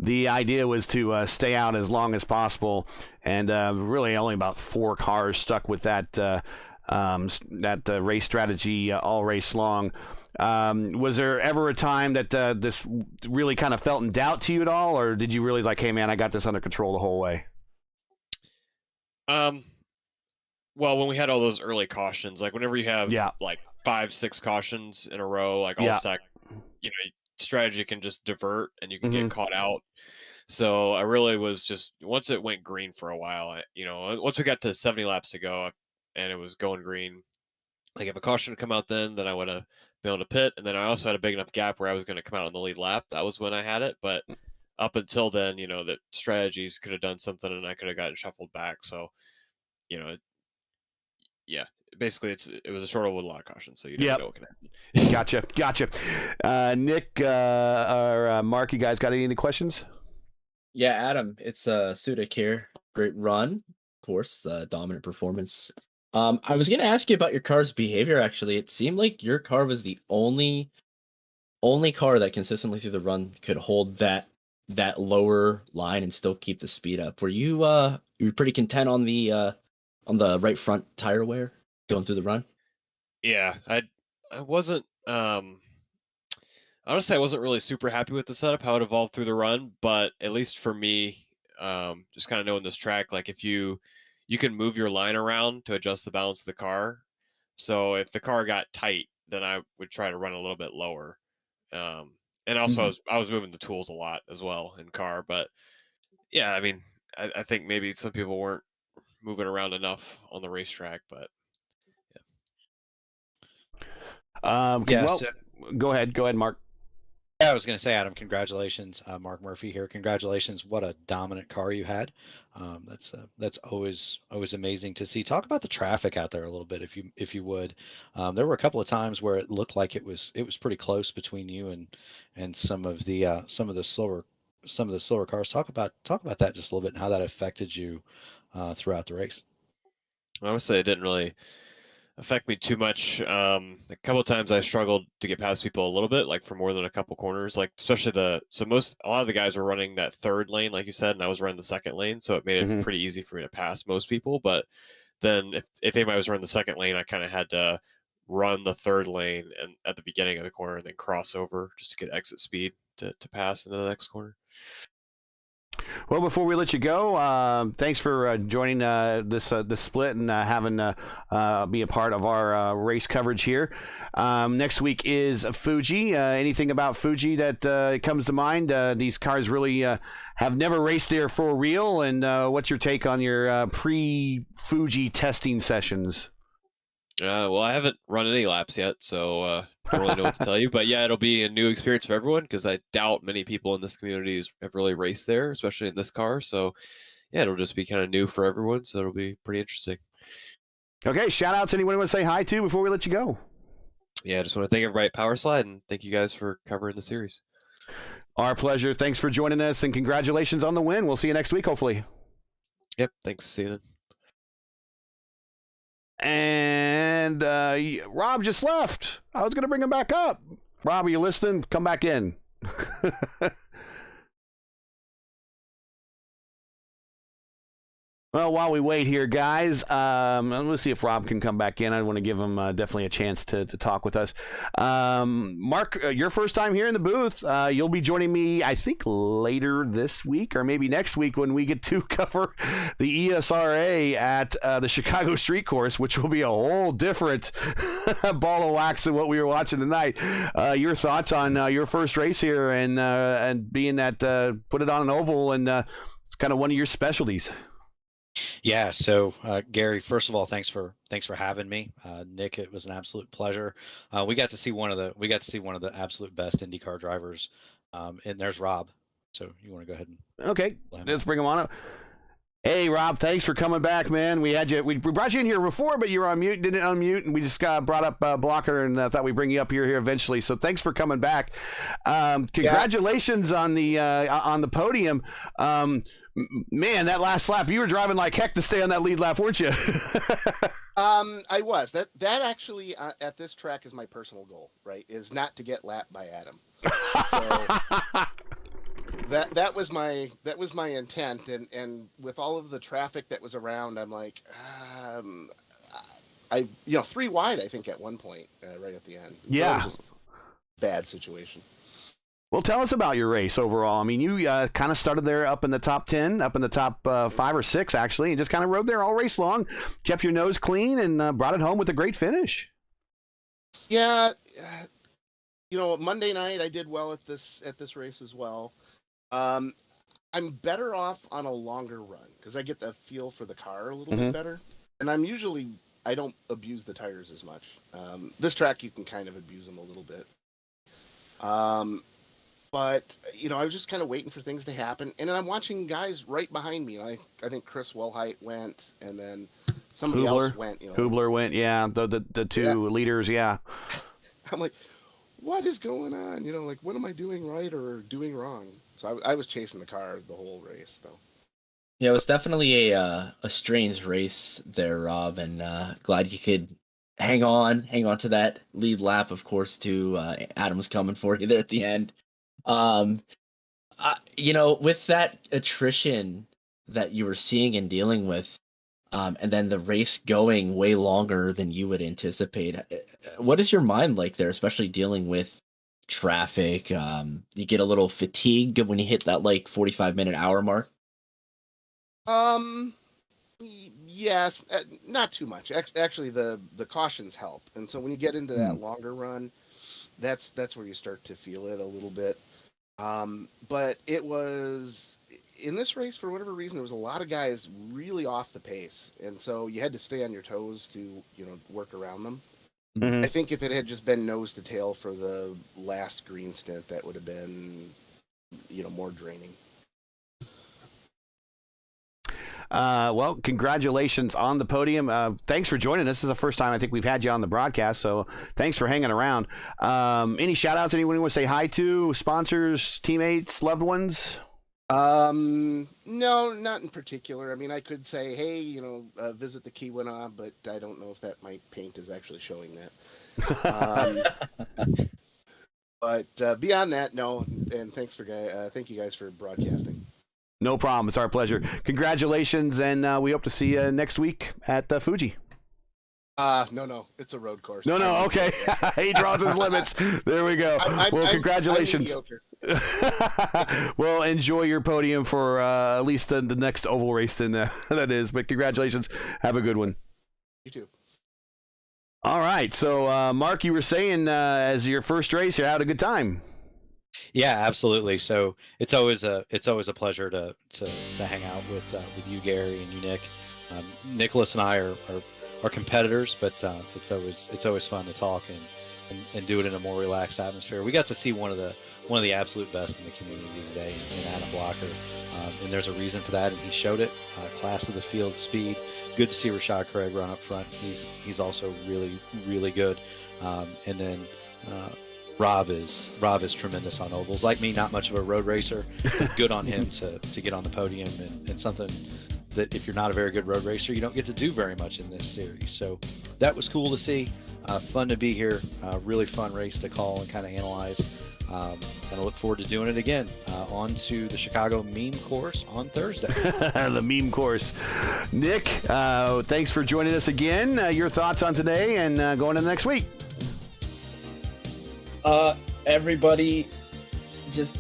the idea was to stay out as long as possible, and really only about 4 cars stuck with that race strategy all race long. Was there ever a time that this really kind of felt in doubt to you at all, or did you really like, hey man, I got this under control the whole way? Well, when we had all those early cautions, like whenever you have like 5-6 cautions in a row, like all stack, strategy can just divert and you can get caught out. So I really was just, once it went green for a while, once we got to 70 laps to go and it was going green, like if a caution had come out then I would have been able to pit. And then I also had a big enough gap where I was going to come out on the lead lap. That was when I had it. But up until then, that strategies could have done something and I could have gotten shuffled back. So, yeah, basically it was a short with a lot of caution, so you never Yep. know what can happen. Gotcha. Nick or Mark, you guys got any questions? Yeah, Adam, it's Sudik here. Great run, of course, dominant performance. I was gonna ask you about your car's behavior. Actually, it seemed like your car was the only car that consistently through the run could hold that lower line and still keep the speed up. Were you pretty content on the right front tire wear going through the run? Yeah, I wasn't honestly I wasn't really super happy with the setup, how it evolved through the run, but at least for me, just kind of knowing this track, like if you can move your line around to adjust the balance of the car. So if the car got tight, then I would try to run a little bit lower. And also I was moving the tools a lot as well in car, but yeah, I mean, I think maybe some people weren't moving around enough on the racetrack, but Well, go ahead, Mark. Yeah, I was going to say, Adam, congratulations. Mark Murphy here. Congratulations. What a dominant car you had. That's always amazing to see. Talk about the traffic out there a little bit, if you would. There were a couple of times where it looked like it was pretty close between you and some of the slower cars. Talk about that just a little bit and how that affected you throughout the race. I would say it didn't really affect me too much. A couple of times I struggled to get past people a little bit, like for more than a couple corners, like especially a lot of the guys were running that third lane, like you said, and I was running the second lane, so it made it pretty easy for me to pass most people. But then if anybody was running the second lane, I kind of had to run the third lane and at the beginning of the corner and then cross over just to get exit speed to pass into the next corner. Well, before we let you go, thanks for joining this split and having be a part of our race coverage here. Next week is Fuji. Anything about Fuji that comes to mind? These cars really have never raced there for real. And what's your take on your pre-Fuji testing sessions? Well, I haven't run any laps yet, so I don't really know what to tell you. But yeah, it'll be a new experience for everyone because I doubt many people in this community have really raced there, especially in this car. So yeah, it'll just be kind of new for everyone. So it'll be pretty interesting. Okay, shout outs. Anyone you want to say hi to before we let you go? Yeah, I just want to thank everybody at Power Slide and thank you guys for covering the series. Our pleasure. Thanks for joining us and congratulations on the win. We'll see you next week, hopefully. Yep, thanks. See you then. And Rob just left. I was going to bring him back up. Rob, are you listening? Come back in. Well, while we wait here, guys, let's see if Rob can come back in. I want to give him definitely a chance to talk with us. Mark, your first time here in the booth. You'll be joining me, I think, later this week or maybe next week when we get to cover the ESRA at the Chicago Street Course, which will be a whole different ball of wax than what we were watching tonight. Your thoughts on your first race here and being that put it on an oval and it's kind of one of your specialties. Yeah. So, Gary, first of all, thanks for having me. Nick, it was an absolute pleasure. We got to see one of the absolute best IndyCar drivers. And there's Rob. So you want to go ahead and okay, let's bring him on up. Hey, Rob, thanks for coming back, man. We brought you in here before, but you were on mute, didn't unmute, and we just brought up Blocker and thought we'd bring you up here eventually. So thanks for coming back. Congratulations on the podium. Man, that last lap, you were driving like heck to stay on that lead lap, weren't you? I was. That actually at this track is my personal goal, right? Is not to get lapped by Adam. So that was my intent, and with all of the traffic that was around, I'm like, I 3 wide, I think at one point, right at the end. Yeah, so it was just a bad situation. Well, tell us about your race overall. I mean, you kind of started there up in the top 10, up in the top 5 or 6, actually, and just kind of rode there all race long, kept your nose clean, and brought it home with a great finish. Yeah, Monday night I did well at this race as well. I'm better off on a longer run because I get the feel for the car a little bit better, and I don't abuse the tires as much. This track you can kind of abuse them a little bit. But, I was just kind of waiting for things to happen. And then I'm watching guys right behind me. I think Chris Wellhite went, and then somebody else went. Hubler went. Yeah, the two leaders. Yeah. I'm like, what is going on? Like, what am I doing right or doing wrong? So I was chasing the car the whole race, though. Yeah, it was definitely a strange race there, Rob, and glad you could hang on to that lead lap. Of course, too. Adam was coming for you there at the end. With that attrition that you were seeing and dealing with, and then the race going way longer than you would anticipate, what is your mind like there, especially dealing with traffic? You get a little fatigued when you hit that 45-minute hour mark? Yes, not too much. Actually, the cautions help, and so when you get into that longer run, that's where you start to feel it a little bit. But it was in this race, for whatever reason, there was a lot of guys really off the pace, and so you had to stay on your toes to work around them. Mm-hmm. I think if it had just been nose to tail for the last green stint, that would have been more draining. Well, congratulations on the podium. Thanks for joining us. This is the first time I think we've had you on the broadcast, so thanks for hanging around. Any shout outs anyone you want to say hi to? Sponsors, teammates, loved ones? No, not in particular. I mean, I could say, hey, visit the Keweenaw, but I don't know if my paint is actually showing that. But beyond that, no. And thank you guys for broadcasting. No problem. It's our pleasure. Congratulations, and we hope to see you next week at Fuji. No. It's a road course. No. Okay. He draws his limits. There we go. Well, congratulations. Well, enjoy your podium for at least the next oval race that is. But congratulations. Have a good one. You too. All right. So, Mark, you were saying as your first race, you had a good time. Yeah, absolutely. So it's always a pleasure to hang out with you, Gary, and you, Nick. Nicholas and I are competitors, but it's always fun to talk and do it in a more relaxed atmosphere. We got to see one of the absolute best in the community today in Adam Blocker, and there's a reason for that, and he showed it. Class of the field speed. Good to see Rashad Craig run up front. He's also really, really good. And then Rob is tremendous on ovals. Like me, not much of a road racer, but good on him to get on the podium and something that if you're not a very good road racer, you don't get to do very much in this series. So that was cool to see. Fun to be here. Really fun race to call and kind of analyze. And I look forward to doing it again. On to the Chicago meme course on Thursday. The meme course. Nick, thanks for joining us again. Your thoughts on today and going into next week. Everybody, just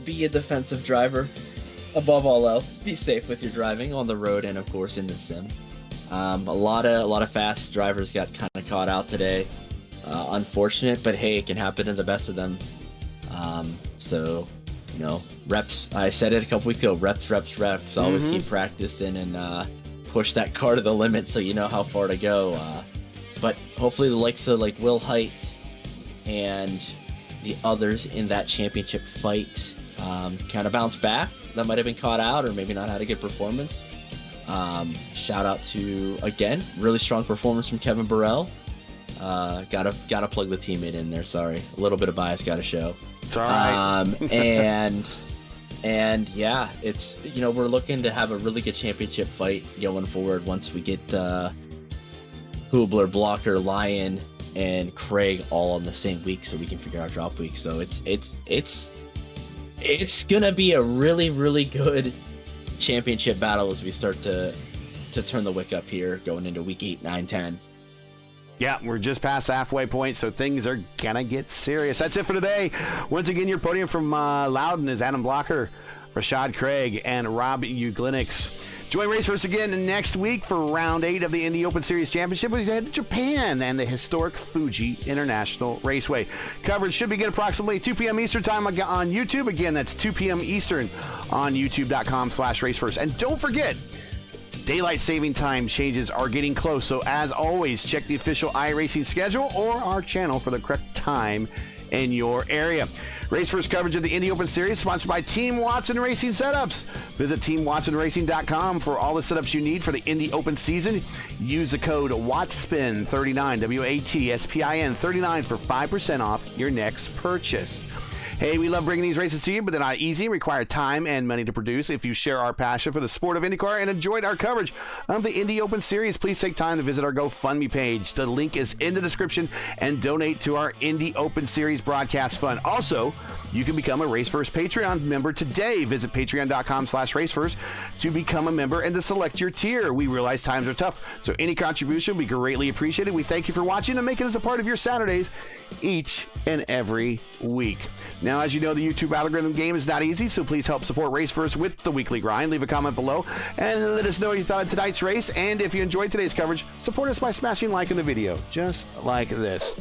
be a defensive driver. Above all else, be safe with your driving on the road and, of course, in the sim. A lot of fast drivers got kind of caught out today. Unfortunate, but hey, it can happen to the best of them. So, reps. I said it a couple weeks ago. Reps. Always keep practicing and push that car to the limit so you know how far to go. But hopefully, the likes of Will Height and the others in that championship fight kind of bounce back. That might have been caught out or maybe not had a good performance. Shout out to, again, really strong performance from Kevin Burrell. Gotta plug the teammate in there. Sorry, a little bit of bias gotta show. It's all right. and yeah, it's we're looking to have a really good championship fight going forward once we get Hubler, Blocker, Lyon, and Craig all on the same week, so we can figure out drop week. So it's gonna be a really, really good championship battle as we start to turn the wick up here going into week 8, 9, 10. Yeah, we're just past the halfway point, so things are gonna get serious. That's it for today. Once again, your podium from Loudon is Adam Blocker, Rashad Craig, and Rob Uglinix. Join Racefirst again next week for Round 8 of the Indy Open Series Championship as we head to Japan and the historic Fuji International Raceway. Coverage should begin approximately 2 p.m. Eastern Time on YouTube. Again, that's 2 p.m. Eastern on youtube.com/Racefirst. And don't forget, daylight saving time changes are getting close, so as always, check the official iRacing schedule or our channel for the correct time in your area. Race First coverage of the Indy Open Series sponsored by Team Watson Racing Setups. Visit teamwatsonracing.com for all the setups you need for the Indy Open season. Use the code WATSPIN39, WATSPIN 39 for 5% off your next purchase. Hey, we love bringing these races to you, but they're not easy and require time and money to produce. If you share our passion for the sport of IndyCar and enjoyed our coverage of the Indy Open Series, please take time to visit our GoFundMe page. The link is in the description, and donate to our Indy Open Series broadcast fund. Also, you can become a Race First Patreon member today. Visit patreon.com/racefirst to become a member and to select your tier. We realize times are tough, so any contribution we greatly appreciated. We thank you for watching and making us a part of your Saturdays each and every week. Now, as you know, the YouTube algorithm game is not easy, so please help support Race First with the weekly grind. Leave a comment below and let us know what you thought of tonight's race. And if you enjoyed today's coverage, support us by smashing like in the video, just like this.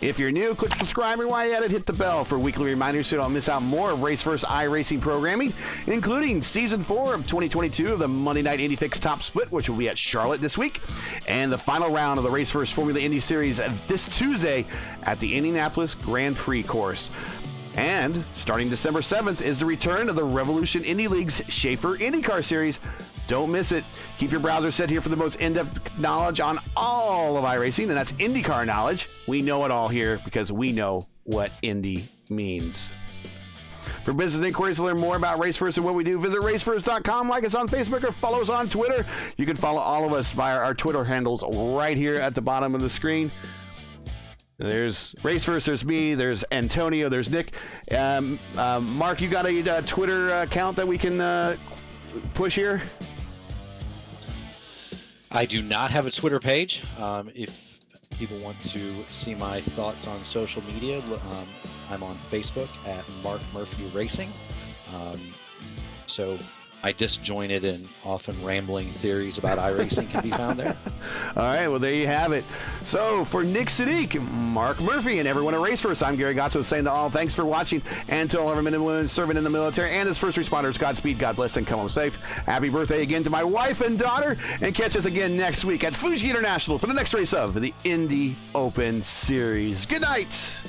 If you're new, click subscribe, and while you're at it, hit the bell for weekly reminders so you don't miss out more of Race First iRacing programming, including Season 4 of 2022 of the Monday Night Indy Fix Top Split, which will be at Charlotte this week, and the final round of the Race First Formula Indy Series this Tuesday at the Indianapolis Grand Prix course. And starting December 7th is the return of the Revolution Indy League's Schaefer IndyCar Series. Don't miss it. Keep your browser set here for the most in-depth knowledge on all of iRacing, and that's IndyCar knowledge. We know it all here because we know what Indy means. For business inquiries to learn more about Race First and what we do, visit racefirst.com, like us on Facebook, or follow us on Twitter. You can follow all of us via our Twitter handles right here at the bottom of the screen. There's Race First, there's me, there's Antonio, there's Nick. Mark, you got a Twitter account that we can push here? I do not have a Twitter page. If people want to see my thoughts on social media, I'm on Facebook at Mark Murphy Racing. So I disjointed and often rambling theories about iRacing can be found there. All right, well, there you have it. So for Nick Sadiq, Mark Murphy, and everyone at Race First, I'm Gary Gotso saying to all, thanks for watching, and to all of our men and women serving in the military and as first responders, Godspeed, God bless, and come home safe. Happy birthday again to my wife and daughter, and catch us again next week at Fuji International for the next race of the Indy Open Series. Good night.